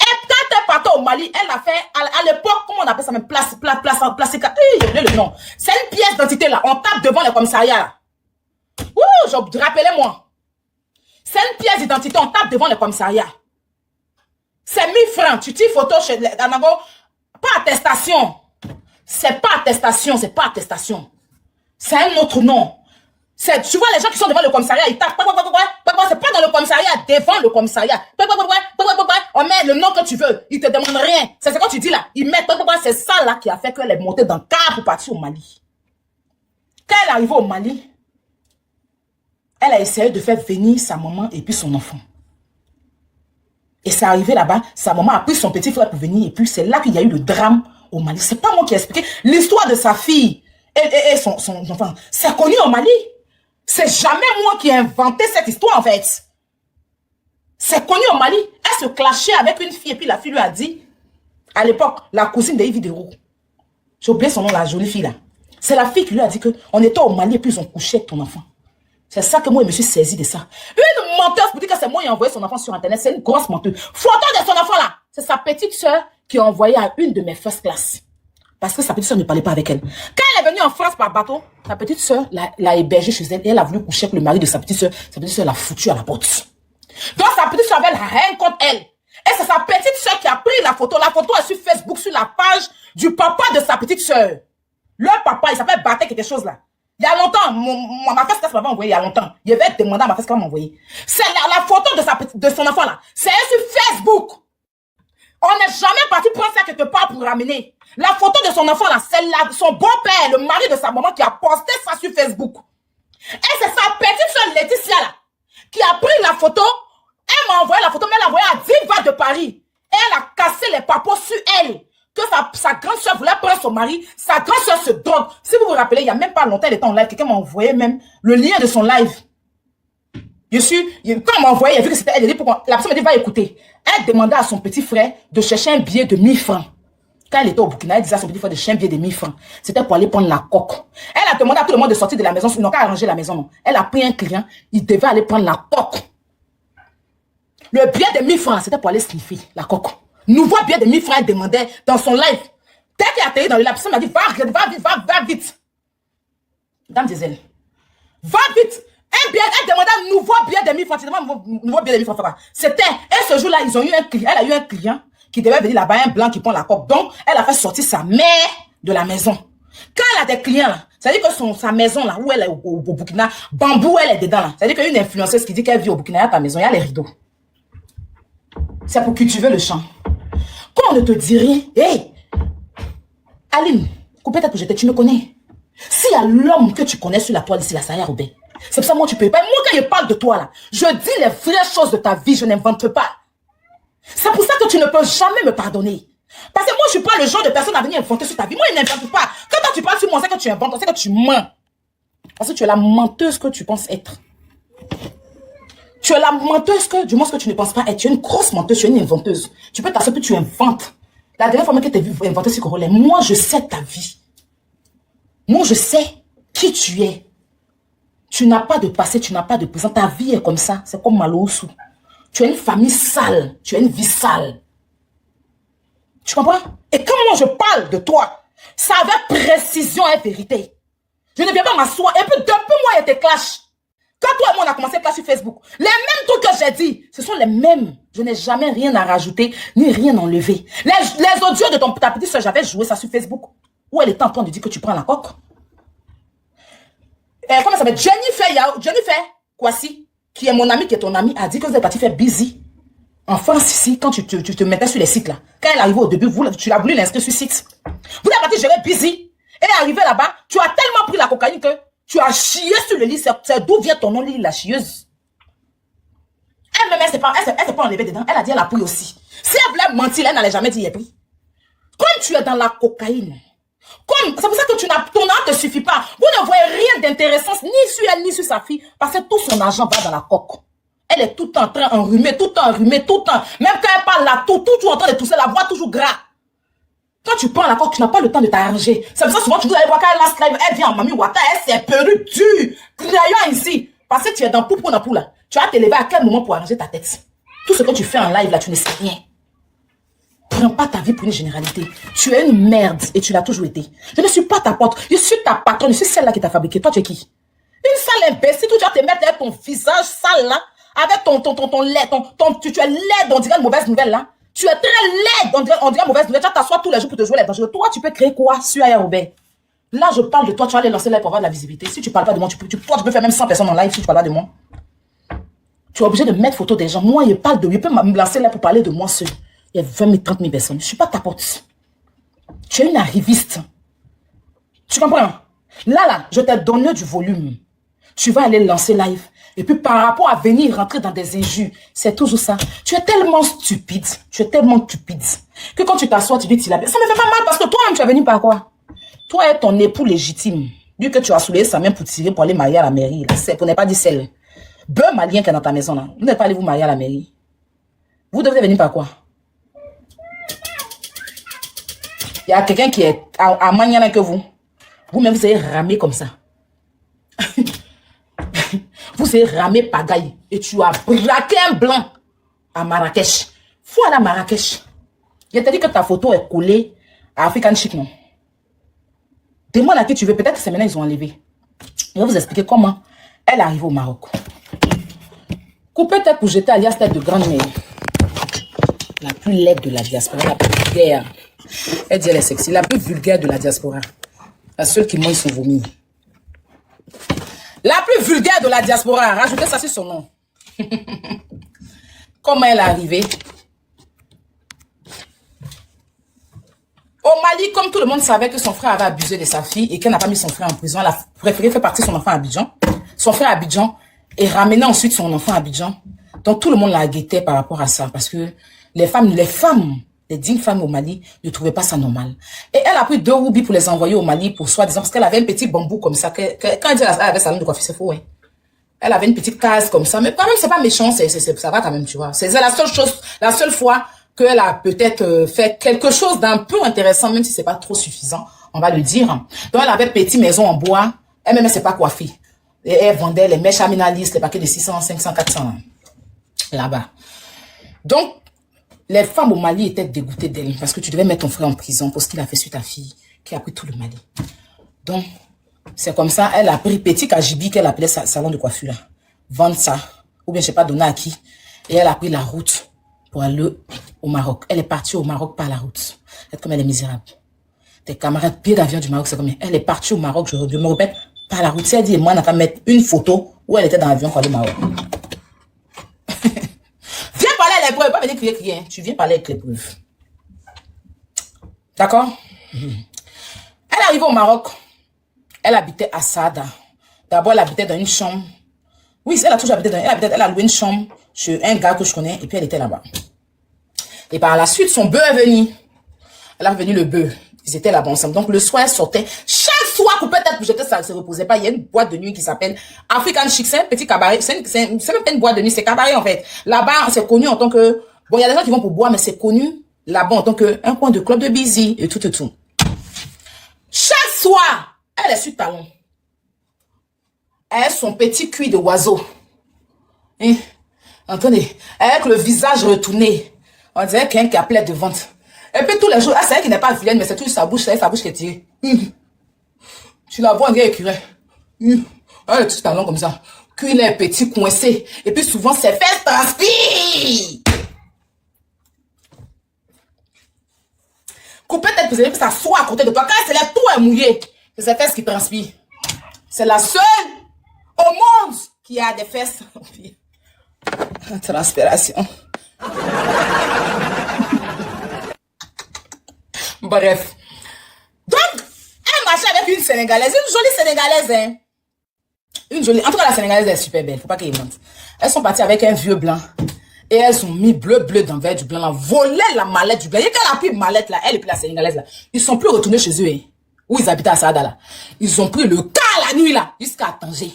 Et quand elle est partie au Mali, elle a fait, à l'époque, comment on appelle ça même, place, j'ai oublié le nom. C'est une pièce d'identité là, on tape devant le commissariat. Ouh, rappelez-moi. C'est une pièce d'identité, on tape devant le commissariat. C'est 1000 francs. Tu tires photo chez Danago. Pas attestation. C'est pas attestation, c'est pas attestation. C'est un autre nom. Tu vois les gens qui sont devant le commissariat, ils tapent. C'est pas dans le commissariat, devant le commissariat. On met le nom que tu veux. Ils te demandent rien. C'est ce que tu dis là. Ils mettent. C'est ça là qui a fait qu'elle est montée dans le car pour partir au Mali. Quand elle est arrivée au Mali, elle a essayé de faire venir sa maman et puis son enfant. Et c'est arrivé là-bas, sa maman a pris son petit frère pour venir et puis c'est là qu'il y a eu le drame au Mali. C'est pas moi qui ai expliqué. L'histoire de sa fille et son enfant, c'est connu au Mali. C'est jamais moi qui ai inventé cette histoire en fait. C'est connu au Mali. Elle se clashait avec une fille et puis la fille lui a dit, à l'époque, la cousine de Yves Dero. J'ai oublié son nom, la jolie fille là. C'est la fille qui lui a dit qu'on était au Mali et puis ils ont couché avec ton enfant. C'est ça que moi, je me suis saisi de ça. Une menteuse pour dire que c'est moi qui ai envoyé son enfant sur Internet. C'est une grosse menteuse. Photo de son enfant là. C'est sa petite soeur qui a envoyé à une de mes first class. Parce que sa petite soeur ne parlait pas avec elle. Quand elle est venue en France par bateau, sa petite soeur l'a hébergée chez elle et elle a voulu coucher avec le mari de sa petite soeur. Sa petite soeur l'a foutue à la porte. Donc sa petite soeur avait la haine contre elle. Et c'est sa petite soeur qui a pris la photo. La photo est sur Facebook, sur la page du papa de sa petite soeur. Leur papa, il s'appelle Bartek quelque chose là. Il y a longtemps, ma fesse m'avait envoyé il y a longtemps. Il avait demandé à ma fesse qu'elle m'a envoyé. C'est la photo de son enfant là. C'est sur Facebook. On n'est jamais parti prendre ça quelque part pour ramener. La photo de son enfant là, c'est son beau-père, le mari de sa maman qui a posté ça sur Facebook. Et c'est sa petite soeur Laetitia là, qui a pris la photo. Elle m'a envoyé la photo, mais elle l'a envoyée à 10 watts de Paris. Et elle a cassé les papos sur elle. Que sa grande soeur voulait prendre son mari. Sa grande soeur se drogue. Si vous vous rappelez, il n'y a même pas longtemps, elle était en live. Quelqu'un m'a envoyé même le lien de son live. Quand on m'a envoyé, il a vu que c'était elle. Elle dit pourquoi. La personne m'a dit, va écouter. Elle demandait à son petit frère de chercher un billet de 1000 francs. Quand elle était au Burkina, elle disait à son petit frère de chercher un billet de 1000 francs. C'était pour aller prendre la coque. Elle a demandé à tout le monde de sortir de la maison. Ils n'ont qu'à arranger la maison. Non. Elle a pris un client. Il devait aller prendre la coque. Le billet de 1000 francs, c'était pour aller sniffer la coque. Nouveau billet de 1000 francs, elle demandait dans son live. Dès qu'il a atterri dans le live, elle m'a dit, va vite. Dame Diesel, va vite. Elle demandait un nouveau billet de 1000 francs. Tu demandes un nouveau billet de 1000 francs. C'était, et ce jour-là, ils ont eu un client. Elle a eu un client qui devait venir là-bas, un blanc qui prend la coque. Donc, elle a fait sortir sa mère de la maison. Quand elle a des clients là, ça veut dire que sa maison là, où elle est au Burkina, bambou, elle est dedans là. Ça veut dire qu'une influenceuse qui dit qu'elle vit au Burkina, il y a ta maison, il y a les rideaux. C'est pour cultiver le champ. Quand on ne te dit rien, hey, Aline, peut-être que tu me connais. S'il y a l'homme que tu connais sur la toile ici, là, ça y est, Robert. C'est pour ça que moi, tu peux pas. Moi, quand je parle de toi, là, je dis les vraies choses de ta vie, je n'invente pas. C'est pour ça que tu ne peux jamais me pardonner. Parce que moi, je ne suis pas le genre de personne à venir inventer sur ta vie. Moi, je n'invente pas. Quand toi, tu parles sur moi, c'est que tu inventes, c'est que tu mens. Parce que tu es la menteuse que tu penses être. Tu es la menteuse que, du moins, ce que tu ne penses pas être. Tu es une grosse menteuse, tu es une inventeuse. Tu peux t'assurer que tu inventes. La dernière fois que tu as vu inventer sur Corolla, moi, je sais ta vie. Moi, je sais qui tu es. Tu n'as pas de passé, tu n'as pas de présent. Ta vie est comme ça. C'est comme Maloussou. Tu as une famille sale. Tu as une vie sale. Tu comprends? Et quand moi, je parle de toi, ça avec précision et vérité. Je ne viens pas m'asseoir. Et puis, depuis moi, il y a des clashs. Quand toi et moi, on a commencé à clasher sur Facebook, les mêmes trucs que j'ai dit, ce sont les mêmes. Je n'ai jamais rien à rajouter, ni rien enlever. Les audios de ta petite soeur, j'avais joué ça sur Facebook. Où elle était en train de dire que tu prends la coque. Comment ça s'appelle? Jennifer Kwasi, qui est mon amie, qui est ton amie, a dit que vous êtes parti faire busy. En France, ici, quand tu te mettais sur les sites là, quand elle arrivait au début, tu l'as voulu l'inscrire sur site. Vous êtes parti gérer busy. Elle est arrivée là-bas, tu as tellement pris la cocaïne que tu as chié sur le lit. C'est d'où vient ton nom, Lily la chieuse. Elle-même, elle s'est pas enlevée dedans. Elle a dit elle a pris aussi. Si elle voulait mentir, elle n'allait jamais dire elle a pris. Comme tu es dans la cocaïne, c'est pour ça que ton âme ne te suffit pas. Vous ne voyez rien d'intéressant, ni sur elle, ni sur sa fille, parce que tout son argent va dans la coque. Elle est tout le temps en train d'enrhumer, tout le temps. Même quand elle parle là, tout en train de tousser, la voix toujours gras. Quand tu prends la coque, tu n'as pas le temps de t'arranger. C'est pour ça que souvent tu dois aller voir quand elle lance live, elle vient en mamie Wata, elle s'est perdu dur, crayon ici. Parce que tu es dans poupou là. Tu vas t'élever à quel moment pour arranger ta tête? Tout ce que tu fais en live là, tu ne sais rien. Prends pas ta vie pour une généralité. Tu es une merde et tu l'as toujours été. Je ne suis pas ta pote, je suis ta patronne, je suis celle-là qui t'a fabriqué. Toi, tu es qui? Une sale imbécile, tu vas te mettre avec ton visage sale là, avec ton lait, tu es laide, on dirait une mauvaise nouvelle là. Tu es très laide, on dirait une mauvaise nouvelle. Tu vas t'asseoir tous les jours pour te jouer les dangereux. Toi, tu peux créer quoi sur Aya Robert? Là, je parle de toi, tu vas aller lancer live pour avoir de la visibilité. Si tu parles pas de moi, toi, tu peux faire même 100 personnes en live si tu parles pas de moi. Tu es obligé de mettre photo des gens. Moi, je peux me lancer là pour parler de moi seul. Il y a 20 000, 30 000 personnes. Je ne suis pas ta pote. Tu es une arriviste. Tu comprends? Là, je t'ai donné du volume. Tu vas aller lancer live. Et puis, par rapport à venir rentrer dans des injures, c'est toujours ça. Tu es tellement stupide. Que quand tu t'assois, tu dis que tu l'as bien. Ça me fait pas mal parce que toi-même, tu es venu par quoi? Toi et ton époux légitime. Vu que tu as soulé sa main pour tirer pour aller marier à la mairie. C'est pour ne pas dire celle. Bœuf malien qui est dans ta maison là. Vous n'êtes pas allé vous marier à la mairie. Vous devez venir par quoi? Il y a quelqu'un qui est à Maniana que vous. Vous-même, vous avez ramé comme ça. Vous avez ramé pagaille. Et tu as braqué un blanc à Marrakech. Faut aller à Marrakech. Je t'ai dit que ta photo est collée à African Chic, non? Demande à qui tu veux. Peut-être que c'est maintenant ils ont enlevé. Je vais vous expliquer comment elle arrive au Maroc. Coupée tête pour jeter alias tête de grand-mère. La plus laide de la diaspora, la plus vulgaire. Elle dit elle est sexy. La plus vulgaire de la diaspora. La seule qui mange son vomi. La plus vulgaire de la diaspora. Rajoutez ça sur son nom. Comment elle est arrivée? Au Mali, comme tout le monde savait que son frère avait abusé de sa fille et qu'elle n'a pas mis son frère en prison, elle a préféré faire partir son enfant à Abidjan. Son frère à Abidjan et ramener ensuite son enfant à Abidjan. Donc tout le monde la guettait par rapport à ça parce que les dignes femmes au Mali ne trouvaient pas ça normal. Et elle a pris 2 roubilles pour les envoyer au Mali pour soi-disant parce qu'elle avait un petit bambou comme ça. Quand elle dit elle avait salon de coiffure, c'est faux, hein. Elle avait une petite case comme ça, mais quand même c'est pas méchant, ça va quand même, tu vois. C'est la seule chose, la seule fois qu'elle a peut-être fait quelque chose d'un peu intéressant, même si c'est pas trop suffisant, on va le dire. Donc elle avait petite maison en bois, elle-même elle s'est pas coiffée. Et elle vendait les mèches aminalistes, les paquets de 600, 500, 400 là-bas. Donc les femmes au Mali étaient dégoûtées d'elle parce que tu devais mettre ton frère en prison pour ce qu'il a fait sur ta fille, qui a pris tout le Mali. Donc c'est comme ça, elle a pris petit Kajibi qu'elle appelait salon de coiffure là. Vendre ça, ou bien je sais pas donner à qui. Et elle a pris la route pour aller au Maroc. Elle est partie au Maroc par la route. Elle, comme elle est misérable. Tes camarades pieds d'avion du Maroc, c'est comme elle est partie au Maroc, je me répète, par la route. Si elle dit, moi, on a qu'à mettre une photo où elle était dans l'avion pour aller au Maroc. Viens parler à l'épreuve, pas venir crier. Hein. Tu viens parler avec l'épreuve. D'accord? Elle est arrivée au Maroc. Elle habitait à Sada. D'abord, elle habitait dans une chambre. Oui, elle a toujours habité elle a loué une chambre chez un gars que je connais et puis elle était là-bas. Et par la suite, son bœuf est venu. Elle a venu le bœuf. Ils étaient là-bas ensemble. Donc le soir, elle sortait. Chaque soir, pour peut-être que j'étais ça ne se reposait pas. Il y a une boîte de nuit qui s'appelle African Chic. C'est un petit cabaret. C'est même pas une boîte de nuit, c'est cabaret en fait. Là-bas, c'est connu en tant que... Bon, il y a des gens qui vont pour boire, mais c'est connu là-bas en tant qu'un coin de club de busy et tout. Chaque soir, elle est sur talon. Elle, son petit cuir de oiseau. Hein? Entendez, avec le visage retourné. On dirait qu'un qui appelait de vente. Et puis tous les jours, c'est elle qui n'est pas vilaine, mais c'est toujours sa bouche, c'est sa bouche qui est tirée. Tu la vois, on dirait écureuil. Elle est tout talon comme ça. Cuir est petit, coincé. Et puis souvent, ses fesses transpirent. Coupez tête, vous avez que ça soit à côté de toi. Quand elle se lève, tout est mouillé. C'est ses fesses qui transpirent. C'est la seule au monde qui a des fesses. Transpiration. Bref. Donc, elle marchait avec une Sénégalaise, une jolie Sénégalaise, hein. Une jolie. En tout cas, la Sénégalaise est super belle. Faut pas qu'elle mente. Elles sont parties avec un vieux blanc. Et elles ont mis bleu dans verre du blanc là. Volé la mallette du blanc. Et quand elle a pris mallette là, elle et puis la Sénégalaise là, ils sont plus retournés chez eux, hein, où ils habitaient à Saada là. Ils ont pris le car la nuit là, jusqu'à Tanger.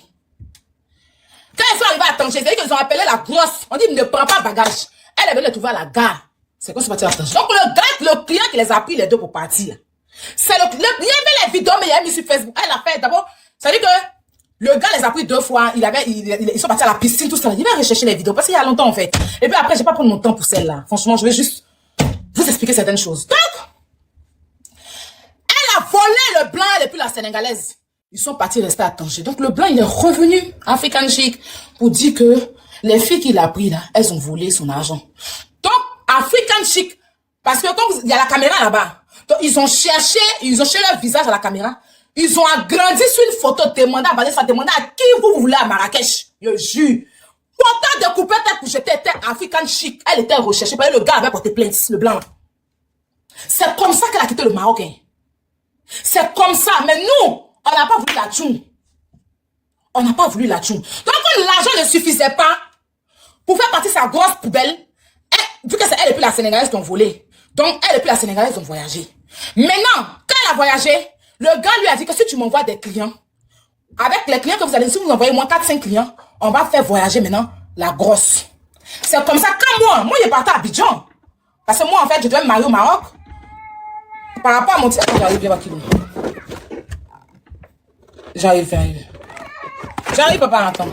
Quand ils sont arrivés à Tanger, c'est-à-dire qu'ils ont appelé la grosse. On dit, ne prends pas bagage. Elle est venue les trouver à la gare. C'est qu'on se parti à Tanger. Donc le client qui les a pris les deux pour partir. C'est il y avait les vidéos, mais il y a mis sur Facebook. Elle a fait d'abord. Ça veut dire que le gars les a pris 2 fois. Ils sont partis à la piscine, tout ça. Il va rechercher les vidéos parce qu'il y a longtemps en fait. Et puis après, je vais pas prendre mon temps pour celle-là. Franchement, je vais juste vous expliquer certaines choses. Donc, elle a volé le blanc et puis la Sénégalaise. Ils sont partis rester à Tanger. Donc le blanc, il est revenu African Chic pour dire que les filles qu'il a pris là, elles ont volé son argent. Donc, African Chic, parce que comme il y a la caméra là-bas, donc ils ont cherché leur visage à la caméra. Ils ont agrandi sur une photo, demandé à qui vous voulez à Marrakech. Je jure. Pourtant de couper tête pour jeter était African Chic. Elle était recherchée parce que le gars avait porté plainte, le blanc. C'est comme ça qu'elle a quitté le Maroc. Hein. C'est comme ça. Mais nous, on n'a pas voulu la thune. On n'a pas voulu la thune. Donc, quand l'argent ne suffisait pas pour faire partir sa grosse poubelle, vu que c'est elle et puis la Sénégalaise qui ont volé. Donc, elle et puis la Sénégalaise ont voyagé. Maintenant, quand elle a voyagé, le gars lui a dit que si tu m'envoies des clients, avec les clients que vous allez, si vous envoyez moins 4-5 clients, on va faire voyager maintenant la grosse. C'est comme ça que moi, je partais à Abidjan. Parce que moi, en fait, je devais me marier au Maroc. Par rapport à mon petit... J'arrive, bien, J'arrive. J'arrive, papa, attends.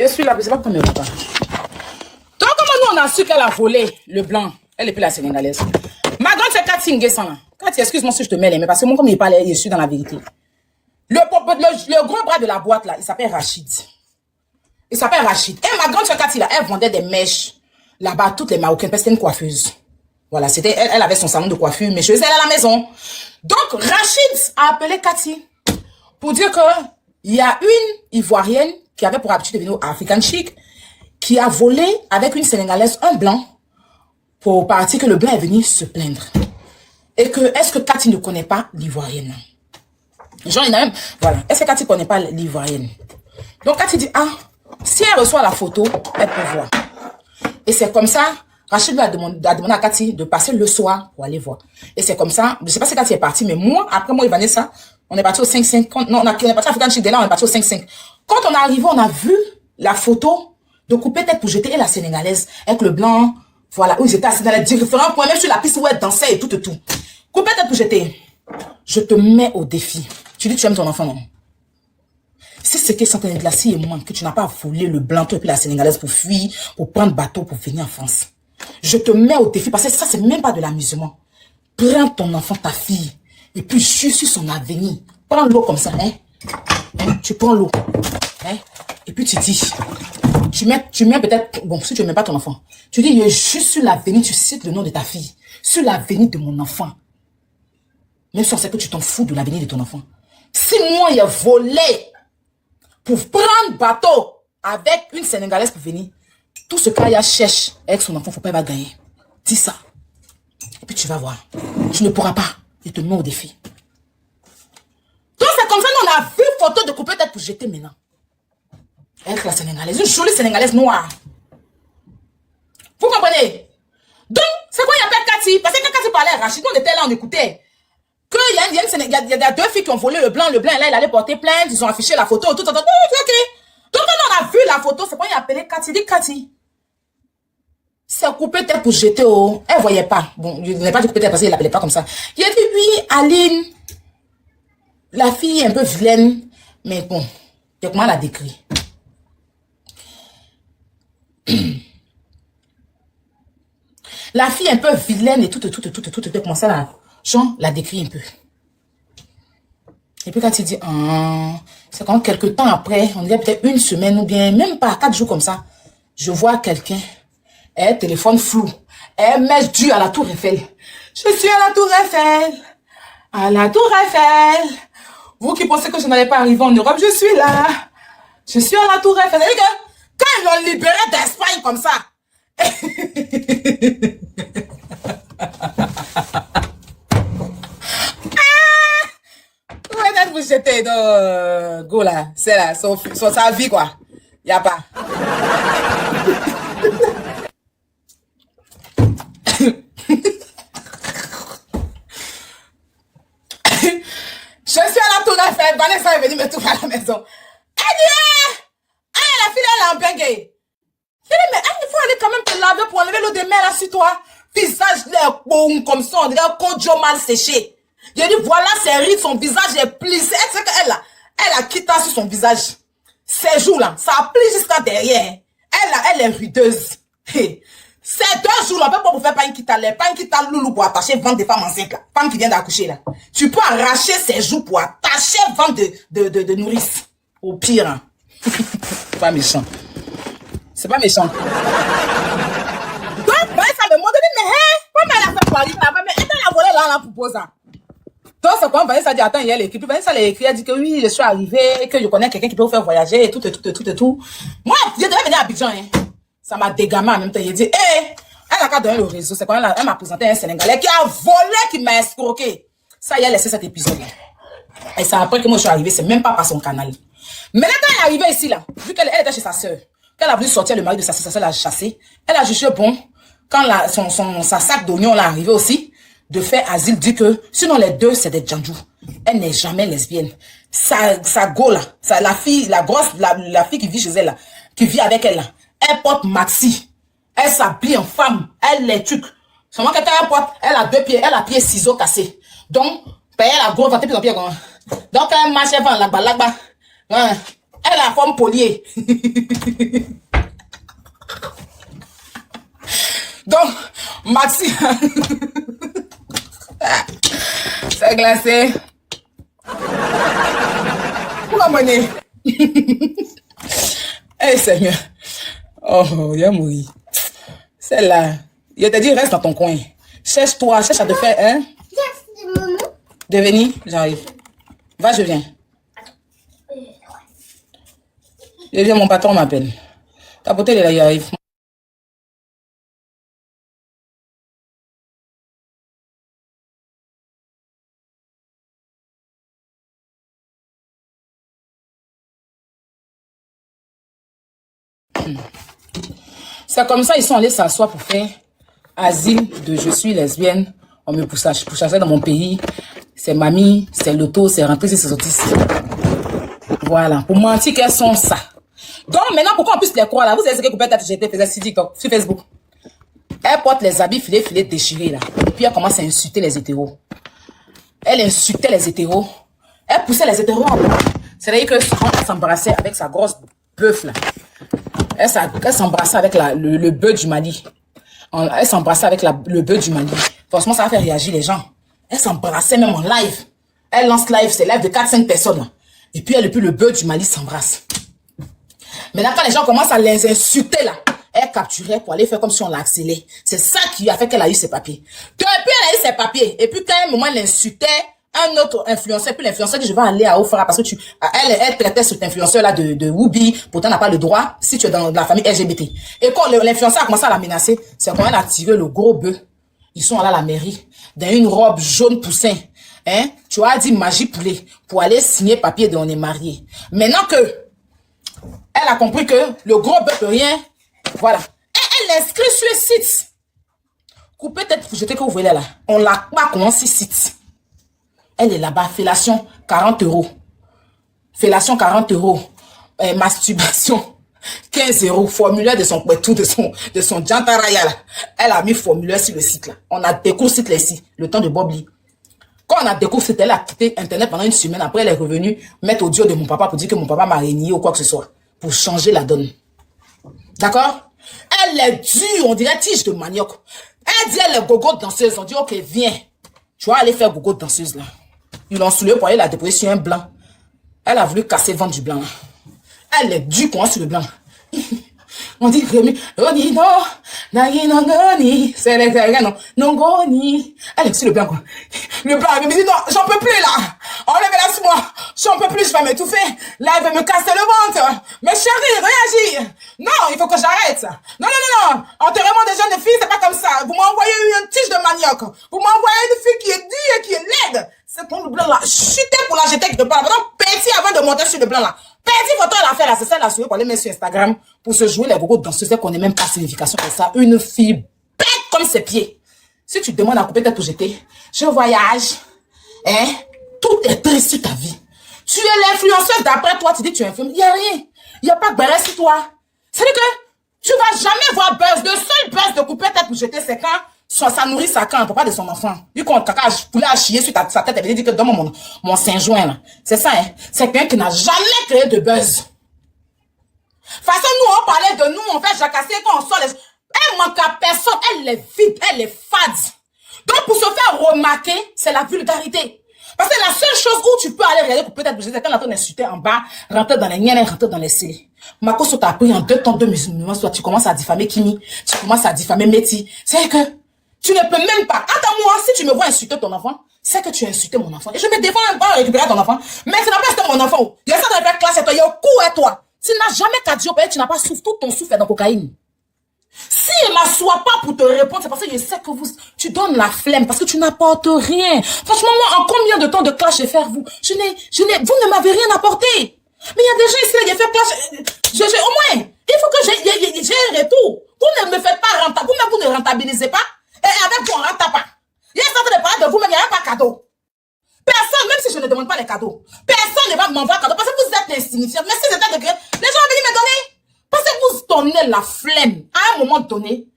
Je suis là, je sais pas pourquoi me repas. Donc, comment nous, on a su qu'elle a volé le blanc? Elle est plus la sénégalaise. Ma grande, c'est Cathy Nguessan, là. Cathy, excuse-moi si je te mets les mains, parce que moi, comme il parle, je suis dans la vérité. Le gros bras de la boîte, là, il s'appelle Rachid. Il s'appelle Rachid. Et ma grande soeur Cathy, là, elle vendait des mèches là-bas, toutes les Marocaines, parce que c'était une coiffeuse. Voilà, c'était, elle avait son salon de coiffure, mais je faisais à la maison. Donc, Rachid a appelé Cathy pour dire que il y a une Ivoirienne qui avait pour habitude de venir au African Chic, qui a volé avec une Sénégalaise un blanc pour partir que le blanc est venu se plaindre. Et que, est-ce que Cathy ne connaît pas l'Ivoirienne? Genre, il y en a même, voilà. Est-ce que Cathy ne connaît pas l'Ivoirienne? Donc, Cathy dit, ah, si elle reçoit la photo, elle peut voir. Et c'est comme ça, Rachid lui a demandé à Cathy de passer le soir pour aller voir. Et c'est comme ça, je sais pas si Cathy est partie, mais moi, après moi et Vanessa, on est parti au 5-5. Non, on est parti à African Chic, dès là, on est parti au 5-5. Quand on est arrivé, on a vu la photo de couper tête pour jeter et la Sénégalaise, avec le blanc, voilà, où ils étaient assis dans les différents points, même sur la piste où elle dansait et tout. Couper tête pour jeter. Je te mets au défi. Tu dis que tu aimes ton enfant, non? Si c'est que Santana Glacier et moi, que tu n'as pas volé le blanc, toi et puis la Sénégalaise pour fuir, pour prendre bateau, pour venir en France. Je te mets au défi, parce que ça, c'est même pas de l'amusement. Prends ton enfant, ta fille, et puis je suis son avenir. Prends l'eau comme ça, hein? Tu prends l'eau, hein? Et puis tu dis, tu mets peut-être, bon, si tu n'aimes pas ton enfant, tu dis, je suis sur l'avenir, tu cites le nom de ta fille, sur l'avenir de mon enfant. Même si on sait que tu t'en fous de l'avenir de ton enfant. Si moi, il a volé pour prendre bateau avec une Sénégalaise pour venir, tout ce qu'Aya cherche avec son enfant, faut pas gagner. Dis ça. Et puis tu vas voir. Tu ne pourras pas. Je te mets au défi. Donc c'est comme ça qu'on a vu photo de couper tête pour jeter maintenant. Avec la Sénégalaise. Une jolie Sénégalaise noire. Vous comprenez? Donc, c'est quoi il appelle Cathy? Parce que quand Cathy parlait à Rachid, on était là, on écoutait. Il y a deux filles qui ont volé le blanc, là, il allait porter plainte, ils ont affiché la photo, tout. Donc, quand on a vu la photo, c'est quoi il a appelé Cathy? Dit Cathy. C'est coupé tête pour jeter au... Elle voyait pas. Bon, je n'ai pas dit coupé tête parce qu'il l'appelait pas comme ça. Il a dit, oui, Aline, la fille est un peu vilaine, mais bon, comment elle a décrit? La fille est un peu vilaine et tout, comment ça là? Jean l'a décrit un peu. Et puis quand il dit, c'est quand quelques temps après, on dirait peut-être une semaine ou bien même pas 4 jours comme ça, je vois quelqu'un, elle téléphone flou, elle met du à la tour Eiffel. Je suis à la tour Eiffel, à la tour Eiffel. Vous qui pensez que je n'allais pas arriver en Europe, je suis là. Je suis à la tour Eiffel. C'est-à-dire que quand ils l'ont libéré d'Espagne comme ça, vous jetez dans go là, c'est là, sa vie quoi. Y a pas. Je suis à la tour Eiffel, Vanessa est venue me trouver à la maison. Elle dit, la fille elle est en bengue. Je dis, mais il faut aller quand même te laver pour enlever l'eau de mer là sur toi. Visage l'air bon comme ça, on dirait un conjo mal séché. J'ai dit, voilà, c'est rides, son visage est plissé. Elle sait qu'elle a quitté sur son visage. Ces jours-là, ça a pris jusqu'à derrière. Elle est rudeuse. Hey. Ces 2 jours-là, on peut pas vous faire pas une quitta loulou pour attacher ventre des femmes enceintes, là. Femme qui vient d'accoucher, là. Tu peux arracher ses joues pour attacher ventre de nourrice. Au pire, hein. C'est pas méchant. C'est pas méchant. Donc, ça me montre, mais, comment elle a fait pour arriver là-bas, mais elle a volé là, pour poser ça. Donc, c'est quand Vanessa dit, attends, il y a l'équipe. Vanessa l'a écrit, elle dit que oui, je suis arrivée, que je connais quelqu'un qui peut vous faire voyager, et tout. Moi, je devais venir à Abidjan, hein. Ça m'a dégamé en même temps. Il dit, elle a qu'à donner le réseau. C'est quand elle m'a présenté un Sénégalais qui a volé, qui m'a escroqué. Ça, il a laissé cet épisode-là. Et c'est après que moi, je suis arrivée, c'est même pas par son canal. Maintenant, quand elle est arrivée ici, là, vu qu'elle était chez sa sœur, qu'elle a voulu sortir le mari de sa sœur, l'a chassé, elle a jugé bon, quand sa sac d'oignon l'a arrivé aussi, de faire asile, dit que, sinon les deux, c'est des djandjous. Elle n'est jamais lesbienne. Sa go, là, la fille qui vit chez elle, là, qui vit avec elle, là, elle porte maxi. Elle s'habille en femme. Elle les trucs. Seulement que quand elle porte, elle a 2 pieds, elle a pieds ciseaux cassés. Donc, elle a gros ventre, puis donc, elle marche, elle va en lagba. Ouais. Elle a la forme poliée. Donc, Maxi, c'est glacé. Pour amener. Eh Seigneur. Oh, il a mouru. Celle-là. Je te dis, reste dans ton coin. Cherche-toi, cherche à te faire, hein? De venir, j'arrive. Va, je viens. Je viens, mon patron m'appelle. Ta beauté, elle est là, il arrive. C'est comme ça, ils sont allés s'asseoir pour faire asile de je suis lesbienne. On me pourchassait dans mon pays. C'est mamie, c'est l'auto, c'est rentré, c'est sorti. Voilà, pour mentir qu'elles sont ça. Donc maintenant, pourquoi on puisse les croire là? Vous savez ce que Coupette GT faisait sur TikTok, sur Facebook. Elle porte les habits filés déchirés là. Et puis elle commence à insulter les hétéros. Elle insultait les hétéros. Elle poussait les hétéros en bas. C'est-à-dire que quand elle s'embrassait avec sa grosse bœuf là. Elle s'embrassait avec le bœuf du Mali. Elle s'embrassait avec le bœuf du Mali. Franchement, ça va faire réagir les gens. Elle s'embrassait même en live. Elle lance live, c'est live de 4-5 personnes là. Et puis elle et puis le bœuf du Mali s'embrasse. Maintenant, quand les gens commencent à les insulter là, elle capturait pour aller faire comme si on l'accélait. C'est ça qui a fait qu'elle a eu ses papiers. Depuis, elle a eu ses papiers. Et puis, quand à un moment, elle insultait un autre influenceur, puis l'influenceur dit, je vais aller à Ofra parce que elle traitait cet influenceur-là de Woubi, pourtant n'a pas le droit si tu es dans la famille LGBT. Et quand l'influenceur a commencé à la menacer, c'est quand elle a tiré le gros bœuf. Ils sont allés à la mairie, dans une robe jaune poussin. Hein? Tu as dit magie poulet pour aller signer papier de on est marié. Maintenant que elle a compris que le gros bœuf peut rien, voilà. Et elle l'inscrit sur le site. Coupez tête pour jeter que vous voyez là. On l'a pas commencé site. Elle est là-bas, fellation, 40 €. Fellation, 40 €. Masturbation, 15 €. Formulaire de son tout, de son jantaraya là. Elle a mis formulaire sur le site là. On a découvert le site là ici, le temps de Bob Lee. Quand on a découvert cette elle a quitté Internet pendant une semaine. Après, elle est revenue mettre audio de mon papa pour dire que mon papa m'a régné ou quoi que ce soit. Pour changer la donne. D'accord? Elle est dure, on dirait tige de manioc. Elle dit elle est gogo danseuse. On dit ok, viens. Tu vas aller faire gogo danseuse là. Ils l'ont soulevé pour aller la déposer sur un blanc. Elle a voulu casser le ventre du blanc. Elle est dure quoi sur le blanc. On dit Roni non, Nagi non goni, c'est les gars non goni. Elle est sur le blanc quoi. Le blanc elle me dit non, j'en peux plus là. Enlevez-la sur moi. J'en peux plus, je vais m'étouffer. Là elle veut me casser le ventre. Mais chérie, réagis. Non, il faut que j'arrête. Non. Enterrement des jeunes filles, c'est pas comme ça. Vous m'envoyez une tige de manioc. Vous m'envoyez une fille qui est dure et qui est laide. C'est ton le blanc là. Chutez pour la jeter quelque part. Maintenant, petit avant de monter sur le blanc là. Petit photo elle a fait là, c'est ça la souhaité pour aller mettre sur Instagram pour se jouer les gogos danseuses qu'on n'est même pas signification de ça. Une fille bête comme ses pieds. Si tu demandes à couper tête pour jeter, je voyage, hein, tout est triste sur ta vie. Tu es l'influenceuse d'après toi, tu dis que tu es influenceuse. Il n'y a rien. Il n'y a pas de barrette sur toi. C'est-à-dire que tu vas jamais voir buzz. Le seul buzz de couper tête pour jeter, c'est quand ça nourrit sa canne, papa de son enfant. Vu qu'on poulet à chier sur sa tête, elle veut dire que donne-moi mon Saint-Joint, là. C'est ça, hein. C'est quelqu'un qui n'a jamais créé de buzz. De toute façon, nous, on parlait de nous, on fait jacasser quand on sort les... Elle manque à personne, elle est vide, elle est fade. Donc, pour se faire remarquer, c'est la vulgarité. Parce que la seule chose où tu peux aller regarder pour peut-être bouger, c'est quand on d'insulter en bas, rentrer dans les niens, rentrer dans les scellés. Marco, t'a pris en 2 temps, 2 musulmans, soit tu commences à diffamer Kimi, tu commences à diffamer Meti. C'est que tu ne peux même pas. Attends-moi, si tu me vois insulter ton enfant, c'est que tu as insulté mon enfant. Et je me défends même pas à récupérer ton enfant. Mais tu n'as pas insulté mon enfant. Il y a ça dans les classe et toi, il y a un coup à toi. Tu n'as jamais cardio, tu n'as pas souffle, tout ton souffle est dans cocaïne. Si elle m'assoit pas pour te répondre, c'est parce que je sais que tu donnes la flemme, parce que tu n'apportes rien. Franchement, moi, en combien de temps de clash je vais faire vous? Vous ne m'avez rien apporté. Mais il y a des gens ici, qui fait clash. Au moins, il faut que j'ai un retour. Vous ne me faites pas rentable. Vous ne rentabilisez pas. Et avec vous, on ne rentable pas. Il y a ça de parler de vous-même, il n'y a pas de cadeau. Personne, même si je ne demande pas les cadeaux, personne ne va m'envoyer un cadeau parce que vous êtes insignifiant. Mais si c'était de gré, les gens vont venir me donner. Parce que vous donnez la flemme. À un moment donné,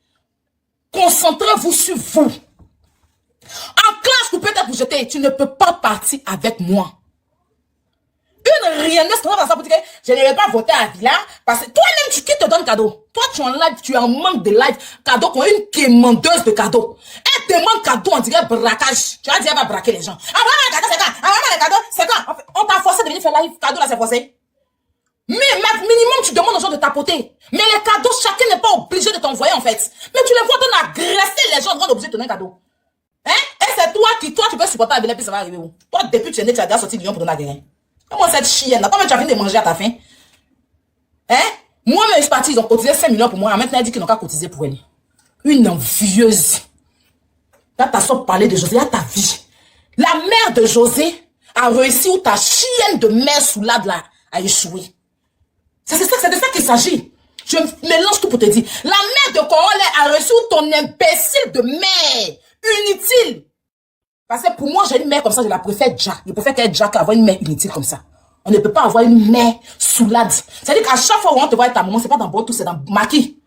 concentrez-vous sur vous. En classe, vous peut-être vous jeter. Tu ne peux pas partir avec moi. une rienneuse qui va dans sa boutique. Je ne vais pas voter à Villa parce que toi-même, qui te donne cadeau? Toi, tu es en live, tu es en manque de live. Cadeau, qu'on est une quémandeuse de cadeaux. Elle demande cadeau, on dirait braquage. Tu vas dire, elle va braquer les gens. Ah, vraiment, les cadeaux, c'est quoi? Ah, vraiment, les cadeaux, c'est quoi? En fait, on t'a forcé de venir faire live. Cadeau, là, c'est forcé. Mais minimum, tu demandes aux gens de tapoter. Mais les cadeaux, chacun n'est pas obligé de t'envoyer, en fait. Mais tu les vois en agresser les gens, ils sont obligés de donner un cadeau. Hein? Et c'est toi qui peux supporter la vie, puis ça va arriver où? Toi, depuis que tu es né, tu as déjà sorti de Lyon pour donner à quelqu'un. Comment cette chienne là? Comment tu as fini de manger à ta faim? Hein? Moi, mes partis, ils ont cotisé 5 millions pour moi. Maintenant, elle dit qu'ils n'ont qu'à cotiser pour elle. Une envieuse. Là, t'as sort parler de José, là, ta vie. La mère de José a réussi où ta chienne de mère Soulade là a échoué. C'est de ça qu'il s'agit. Je mélange tout pour te dire. La mère de Corole a réussi où ton imbécile de mère inutile. Parce que pour moi, j'ai une mère comme ça, je la préfère Jack. Je préfère qu'elle Jack avoir une mère inutile comme ça. On ne peut pas avoir une mère Soulade. C'est-à-dire qu'à chaque fois où on te voit avec ta maman, c'est pas dans bon tout, c'est dans maquis.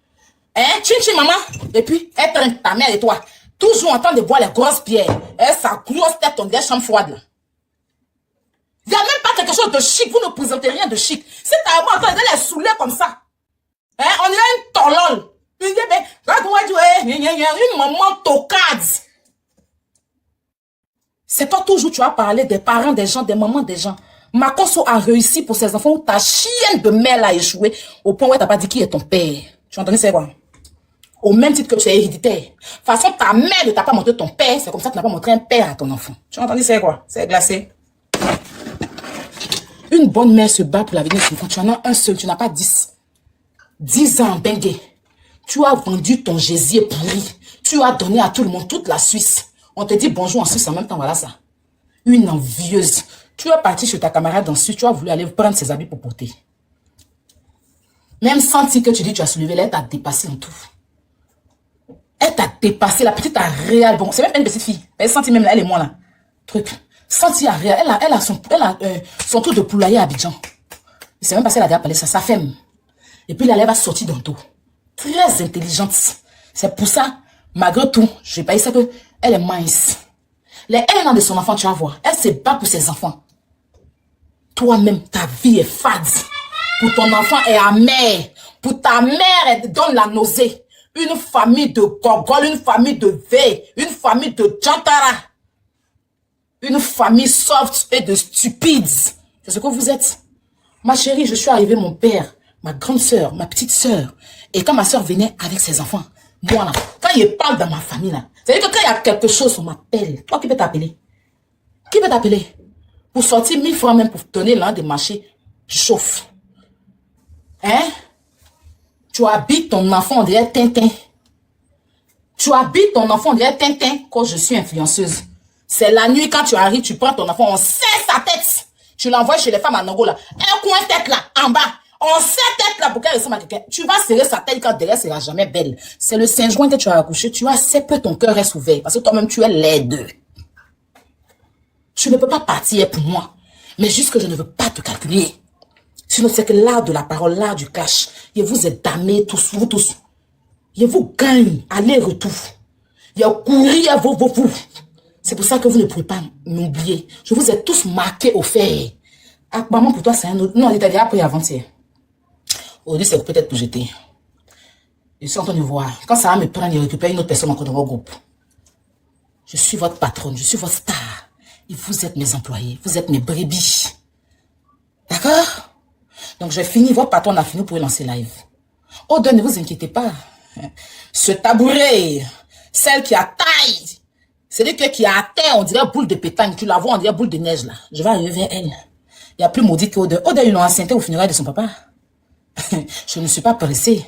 Hein? Chin maman. Et puis, elle traîne ta mère et toi. Toujours en train de boire les grosses pierres. Et sa grosse tête, on dirait chambre froide là. Il n'y a même pas quelque chose de chic. Vous ne présentez rien de chic. Si ta maman, elle est saoulée comme ça. Hein? On dirait une tolole. Une maman tocade. C'est toi toujours, tu as parlé des parents des gens, des mamans des gens. Makoso a réussi pour ses enfants où ta chienne de mère a échoué au point où elle t'a pas dit qui est ton père. Tu as entendu c'est quoi? Au même titre que tu es héréditaire. De toute façon, ta mère ne t'a pas montré ton père, c'est comme ça que tu n'as pas montré un père à ton enfant. Tu as entendu c'est quoi? C'est glacé. Une bonne mère se bat pour l'avenir de son enfant. Tu en as un seul, tu n'as pas 10. 10 ans, bengue. Tu as vendu ton gésier pourri. Tu as donné à tout le monde, toute la Suisse. On te dit bonjour en Suisse en même temps, voilà ça. Une envieuse. Tu es parti chez ta camarade en Suisse, tu as voulu aller prendre ses habits pour porter. Même senti que tu dis tu as soulevé, elle t'a dépassé en tout. Elle t'a dépassé, la petite a réel. Bon, c'est même pas une petite fille. Elle sentit même là, elle et moi là. Truc. Senti à réel. Elle a son tour de poulailler à Abidjan. C'est même pas ça, elle a déjà parlé ça, sa femme. Et puis là, elle va sortir d'un dos. Très intelligente. C'est pour ça, malgré tout, je vais pas dire ça que elle est mince. Les 1 an de son enfant, tu vas voir. Elle se bat pour ses enfants. Toi-même, ta vie est fade. Pour ton enfant est amère. Pour ta mère, elle donne la nausée. Une famille de gogol, une famille de veille, une famille de jantara. Une famille soft et de stupides. C'est ce que vous êtes. Ma chérie, je suis arrivée, mon père, ma grande soeur, ma petite soeur. Et quand ma soeur venait avec ses enfants, moi là, quand il parle dans ma famille là, c'est-à-dire que quand il y a quelque chose, on m'appelle. Toi, qui peut t'appeler? Qui peut t'appeler? Pour sortir 1000 francs même pour donner l'un des marchés, tu chauffes. Hein? Tu habites ton enfant, on dirait Tintin. Tu habites ton enfant, on dirait Tintin, quand je suis influenceuse. C'est la nuit, quand tu arrives, tu prends ton enfant, on serre sa tête. Tu l'envoies chez les femmes en Angola. Un coin tête là, en bas. On serre tête là pour qu'elle ressemble à quelqu'un. Tu vas serrer sa tête quand derrière, elle sera jamais belle. C'est le Saint-Joint que tu as accouché. Tu acceptes que ton cœur reste ouvert. Parce que toi-même, tu es laide. Tu ne peux pas partir pour moi. Mais juste que je ne veux pas te calculer. Sinon, c'est que l'art de la parole, l'art du cash. Et vous êtes damnés tous, vous tous. Et vous gagnez, aller-retour. Il y a courir, vous. C'est pour ça que vous ne pouvez pas m'oublier. Je vous ai tous marqués au fer. Ah, maman, pour toi, c'est un autre. Non, il t'a déjà pris avant-hier. Aujourd'hui, c'est peut-être pour jeter. Je suis en train de voir. Quand ça va me prendre et récupérer une autre personne encore dans votre groupe. Je suis votre patronne, je suis votre star. Et vous êtes mes employés, vous êtes mes brebis. D'accord? Donc, j'ai fini, votre patronne a fini pour lancer live. Oh, ne vous inquiétez pas. Ce tabouret, celle qui a taille, c'est-à-dire que qui a à terre, on dirait boule de pétanque. Tu la vois, on dirait boule de neige là. Je vais arriver vers elle. Il n'y a plus maudit qu'Ode. Ode, ils l'ont enceinté au funérailles de son papa. Je ne suis pas pressée.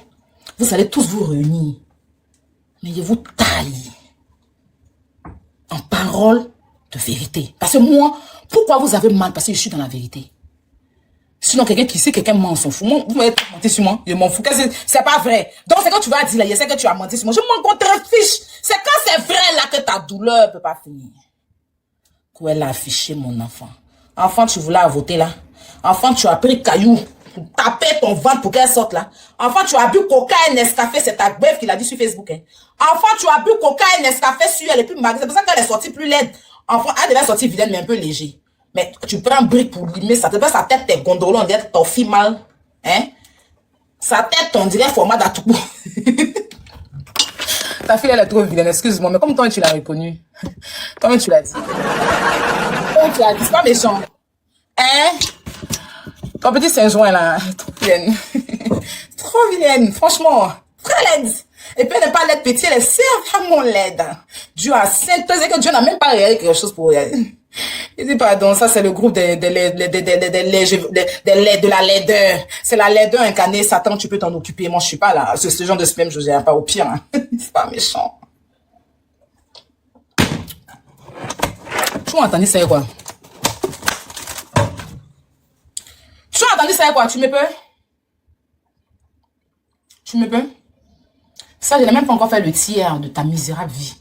Vous allez tous vous réunir. Mais je vous taille. En parole de vérité. Parce que moi, pourquoi vous avez mal? Parce que je suis dans la vérité. Sinon, quelqu'un qui sait, quelqu'un ment, on s'en fout. Moi, vous m'avez menti sur moi, je m'en fous. C'est pas vrai. Donc, c'est quand tu vas dire là, je sais que tu as menti sur moi. Je m'en contrefiche. C'est quand c'est vrai là que ta douleur peut pas finir. Où elle a affiché mon enfant. Enfant, tu voulais voter là. Enfant, tu as pris caillou pour taper ton ventre pour qu'elle sorte là. Enfant, tu as bu coca et Nescafé. C'est ta bref qui l'a dit sur Facebook. Hein. Enfant, tu as bu coca et Nescafé sur elle et puis c'est pour ça qu'elle est sortie plus laide. Enfant, elle devait sortir vilaine mais un peu léger. Mais tu prends un brique pour limer ça. Sa tête, t'es gondolon, on dirait ton fille mal. Hein? Sa tête, on dirait format d'Atoubou. Ta fille, elle est trop vilaine, excuse-moi, mais comme toi, tu l'as reconnu. Comment tu l'as dit? Comment tu l'as dit? C'est pas méchant. Hein? Ton petit Saint-Joint, là, trop vilaine. Trop vilaine, franchement. Très laide. Et puis, elle n'est pas laide petit, elle est sévèrement laide. Dieu a sainteté que Dieu n'a même pas réalisé quelque chose pour elle. Il dit, pardon, ça, c'est le groupe de la laideur. C'est la laideur incarnée. Satan, tu peux t'en occuper. Moi, je suis pas là. Ce genre de spam, je gère pas au pire. Hein. C'est pas méchant. Tu m'as entendu ça quoi? Tu m'as entendu ça quoi? Tu me peux? Tu me peux? Ça, je n'ai même pas encore fait le tiers de ta misérable vie.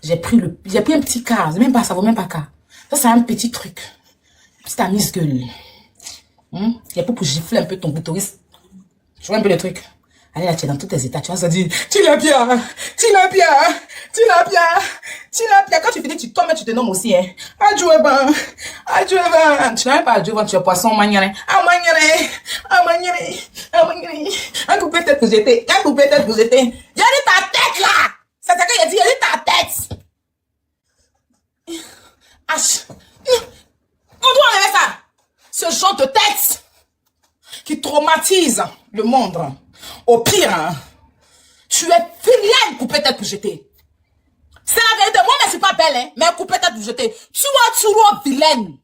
J'ai pris un petit quart. Même pas, ça vaut même pas quart. Ça, c'est un petit truc. C'est ta mise-gueule. Il y a pour gifler un peu ton clitoris. Tu vois un peu le truc. Allez, là, tu es dans tous tes états. Tu vas se dire, tilapia. Quand tu finis, toi-même, tu te nommes aussi, hein. Adjoueban. Tu n'as même pas adjoueban, tu es poisson maniéré. Un coupé tête que j'étais. Il a dit ta tête, là. C'est ça qu'il a dit, il a dit ta tête. On doit enlever ça. Ce genre de tête qui traumatise le monde. Au pire, hein, tu es vilaine coupée tête pour jeter. C'est la vérité. Moi, je ne suis pas belle, hein, mais coupée tête pour jeter. Tu es vilaine.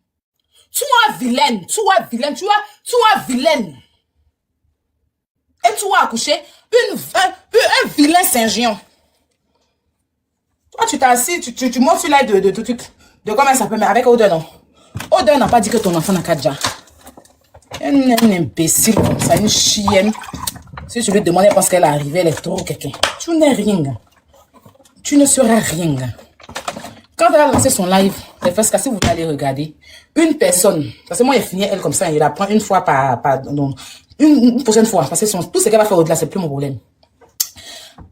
Et tu as accouché un vilain Saint-Jean. Toi, tu t'es assis, tu montes sur l'aide de comment ça s'appelle, mais avec Odin, non. Odin n'a pas dit que ton enfant n'a qu'à déjà. Un imbécile comme ça, une chienne. Si je lui demandais, elle pense qu'elle est arrivée, elle est trop quelqu'un. Tu n'es rien. Tu ne seras rien. Quand elle a lancé son live, les fesses cassées, vous allez regarder. Une personne, parce que moi, elle finit, elle comme ça, il la prend une fois une prochaine fois. Parce que tout ce qu'elle va faire au-delà, c'est plus mon problème.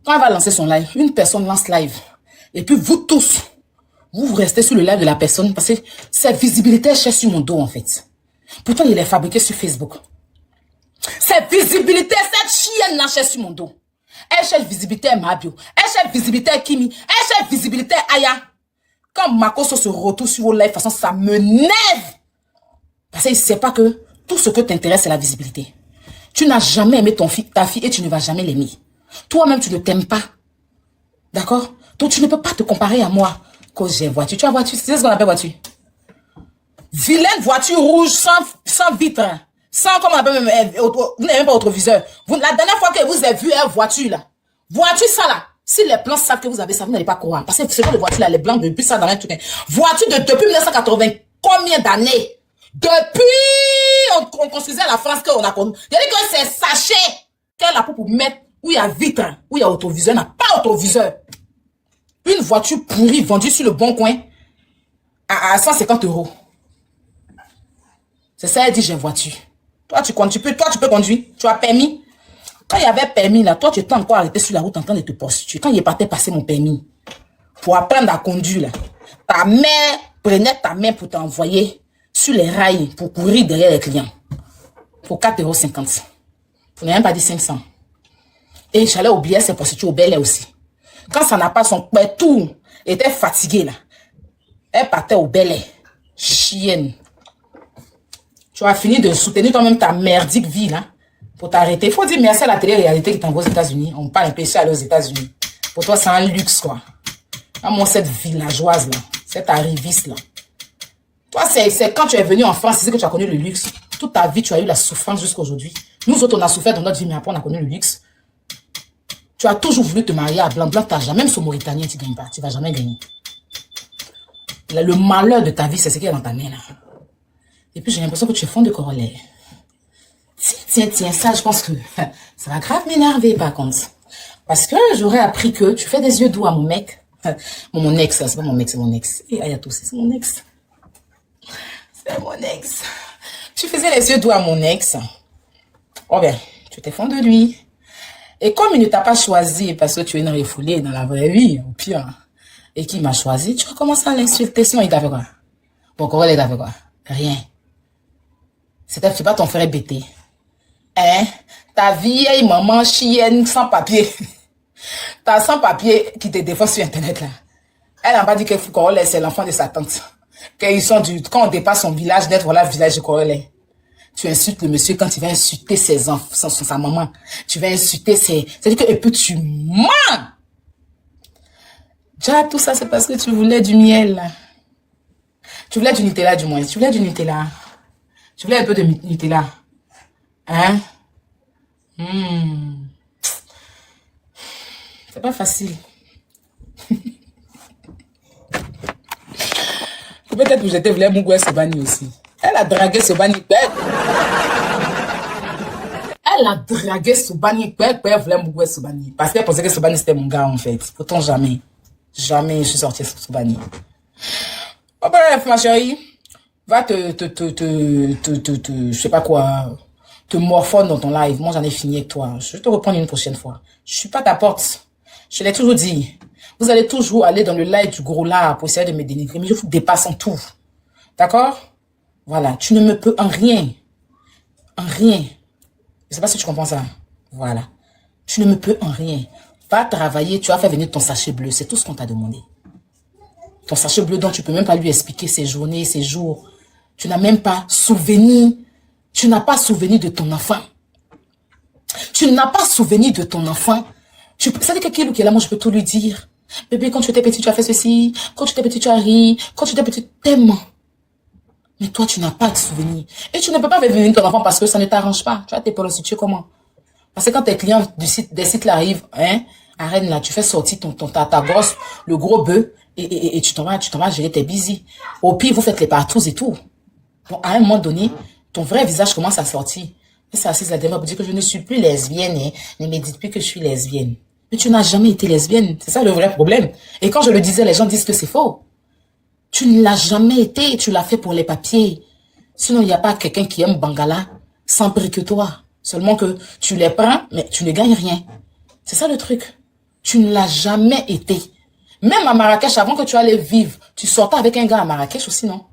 Quand elle va lancer son live, une personne lance live. Et puis vous tous, vous restez sur le live de la personne parce que cette visibilité, elle cherche sur mon dos, en fait. Pourtant, il est fabriqué sur Facebook. Cette visibilité, cette chienne là cherche sur mon dos. Elle cherche visibilité Mabio. Elle cherche visibilité Kimi. Elle cherche visibilité Aya. Quand Makoso se retrouve sur vos lives, de toute façon, ça me nerve. Parce qu'il ne sait pas que tout ce que t'intéresse, c'est la visibilité. Tu n'as jamais aimé ta fille et tu ne vas jamais l'aimer. Toi-même, tu ne t'aimes pas. D'accord? Donc, tu ne peux pas te comparer à moi. Quand j'ai voiture. Tu as voiture, c'est ce qu'on appelle voiture. Vilaine voiture rouge sans vitre. Sans, comme on appelle, vous n'avez même pas votre viseur. La dernière fois que vous avez vu une voiture là, voiture ça là, si les plans savent que vous avez ça, vous n'allez pas croire. Parce que ce genre de voiture là, les blancs depuis ça dans un truc. Voiture depuis 1980, combien d'années? Depuis, on construisait la France qu'on a connue. Il y a dit que c'est sachet qu'elle a pour mettre où il y a vitre, où il y a autoviseur, n'a pas autoviseur. Une voiture pourrie vendue sur le bon coin à 150 €. C'est ça, elle dit j'ai voiture. Toi, tu peux conduire. Tu as permis. Quand il y avait permis, là, toi, tu étais encore arrêté sur la route en train de te prostituer. Quand il partait passer mon permis, pour apprendre à conduire, là, ta mère prenait ta main pour t'envoyer sur les rails pour courir derrière les clients. Pour 4,50 €. Vous n'avez même pas dit 500. Et j'allais oublier ces prostituées au Bel Air aussi. Quand ça n'a pas son père, tout était fatigué, là. Elle partait au Bel Air. Chienne. Tu as fini de soutenir toi-même ta merdique vie, là, pour t'arrêter. Il faut dire merci à la télé-réalité qui t'envoie aux États-Unis. On ne peut pas empêcher d'aller aux États-Unis. Pour toi, c'est un luxe, quoi. À moi, cette villageoise, là, cette arriviste, là. Toi, c'est quand tu es venu en France, c'est que tu as connu le luxe. Toute ta vie, tu as eu la souffrance jusqu'à aujourd'hui. Nous autres, on a souffert dans notre vie, mais après, on a connu le luxe. Tu as toujours voulu te marier à blanc. Blanc, tu n'as jamais, même sur Mauritanien, tu ne gagnes pas. Tu ne vas jamais gagner. Le malheur de ta vie, c'est ce qui est dans ta main, là. Et puis, j'ai l'impression que tu es fond de corollaire. Tiens, ça, je pense que ça va grave m'énerver, par contre. Parce que j'aurais appris que tu fais des yeux doux à mon mec. Bon, mon ex, c'est pas mon mec, c'est mon ex. Et Ayato, c'est mon ex. C'est mon ex. Tu faisais les yeux doux à mon ex. Oh ben, tu t'es fond de lui. Et comme il ne t'a pas choisi parce que tu es une refoulée dans la vraie vie, au pire, et qu'il m'a choisi, tu as commencé à l'insulter. Sinon, il t'a fait quoi? Bon, Corel, il t'a fait quoi? Rien. C'est pas ton frère bêté. Hein? Ta vieille maman chienne sans papier. Ta sans papier qui te défend sur Internet là. Elle n'a pas dit que Corolais, c'est l'enfant de sa tante. Quand on dépasse son village, d'être voilà le village de Corolais. Tu insultes le monsieur quand il va insulter ses enfants, sa maman. Tu vas insulter ses... C'est-à-dire que, et puis tu mens! Déjà, tout ça, c'est parce que tu voulais du miel, là. Tu voulais du Nutella, du moins. Tu voulais du Nutella. Tu voulais un peu de Nutella. Hein? C'est pas facile. Peut-être que j'étais voulu Mougoué Sobani aussi. Elle a dragué Sobani. Elle a dragué Sobani. Elle voulait Mougoué Sobani. Parce qu'elle pensait que Sobani c'était mon gars en fait. Pourtant jamais. Jamais je suis sortie sur Sobani. Oh bref ma chérie. Va je sais pas quoi. Te morfonne dans ton live. Moi j'en ai fini avec toi. Je vais te reprendre une prochaine fois. Je suis pas ta porte. Je l'ai toujours dit. Vous allez toujours aller dans le live du gros là pour essayer de me dénigrer. Mais je vous dépasse en tout. D'accord? Voilà. Tu ne me peux en rien. En rien. Je sais pas si tu comprends ça. Voilà. Tu ne me peux en rien. Va travailler. Tu vas faire venir ton sachet bleu. C'est tout ce qu'on t'a demandé. Ton sachet bleu dont tu peux même pas lui expliquer ses journées, ses jours. Tu n'as même pas souvenir. Tu n'as pas souvenir de ton enfant. Tu n'as pas souvenir de ton enfant. C'est-à-dire que qui est là, moi je peux tout lui dire. Bébé, quand tu étais petit, tu as fait ceci. Quand tu étais petit, tu as ri. Quand tu étais petit, t'aimes. Mais toi, tu n'as pas de souvenir. Et tu ne peux pas venir ton enfant parce que ça ne t'arrange pas. Tu vas te prostituer comment? Parce que quand tes clients des sites là arrivent, hein, à Rennes là, tu fais sortir ta grosse, le gros bœuf, et tu t'en vas gérer tes busy. Au pire, vous faites les partous et tout. Bon, à un moment donné, ton vrai visage commence à sortir. Et ça assise la dame pour dire que je ne suis plus lesbienne, hein. Ne me dites plus que je suis lesbienne. Mais tu n'as jamais été lesbienne. C'est ça le vrai problème. Et quand je le disais, les gens disent que c'est faux. Tu ne l'as jamais été. Tu l'as fait pour les papiers. Sinon, il n'y a pas quelqu'un qui aime Bangala sans prix que toi. Seulement que tu les prends, mais tu ne gagnes rien. C'est ça le truc. Tu ne l'as jamais été. Même à Marrakech, avant que tu allais vivre, tu sortais avec un gars à Marrakech aussi, non?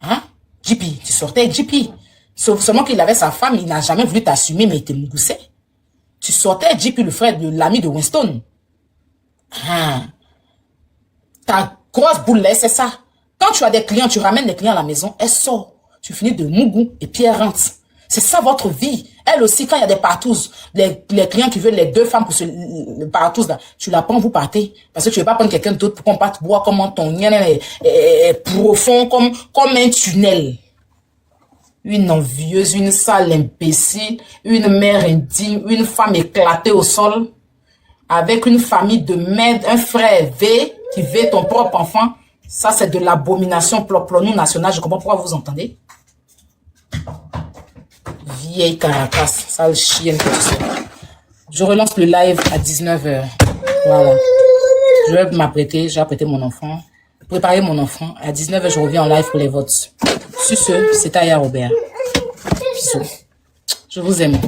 Hein? JP. Tu sortais avec JP. Seulement qu'il avait sa femme, il n'a jamais voulu t'assumer, mais il te moussait. Tu sortais JP, le frère de l'ami de Winston. Ah. Ta grosse boule, c'est ça. Quand tu as des clients, tu ramènes des clients à la maison, elle sort. Tu finis de Mougou et Pierre rentre. C'est ça votre vie. Elle aussi, quand il y a des partous, les clients qui veulent les deux femmes pour le partous, là, tu la prends, vous partez. Parce que tu ne veux pas prendre quelqu'un d'autre pour qu'on parte voir comment ton lien est profond comme un tunnel. Une envieuse, une sale imbécile, une mère indigne, une femme éclatée au sol, avec une famille de merde, un frère V qui veut ton propre enfant. Ça, c'est de l'abomination ploplonou nationale. Je comprends pourquoi vous entendez. Vieille carapace, sale chienne que tu sais. Je relance le live à 19h. Voilà. Je vais m'apprêter, j'ai apprêté mon enfant. Préparer mon enfant. À 19h, je reviens en live pour les votes. Sur ce, c'est Aya Robert. Bisous. Je vous aime.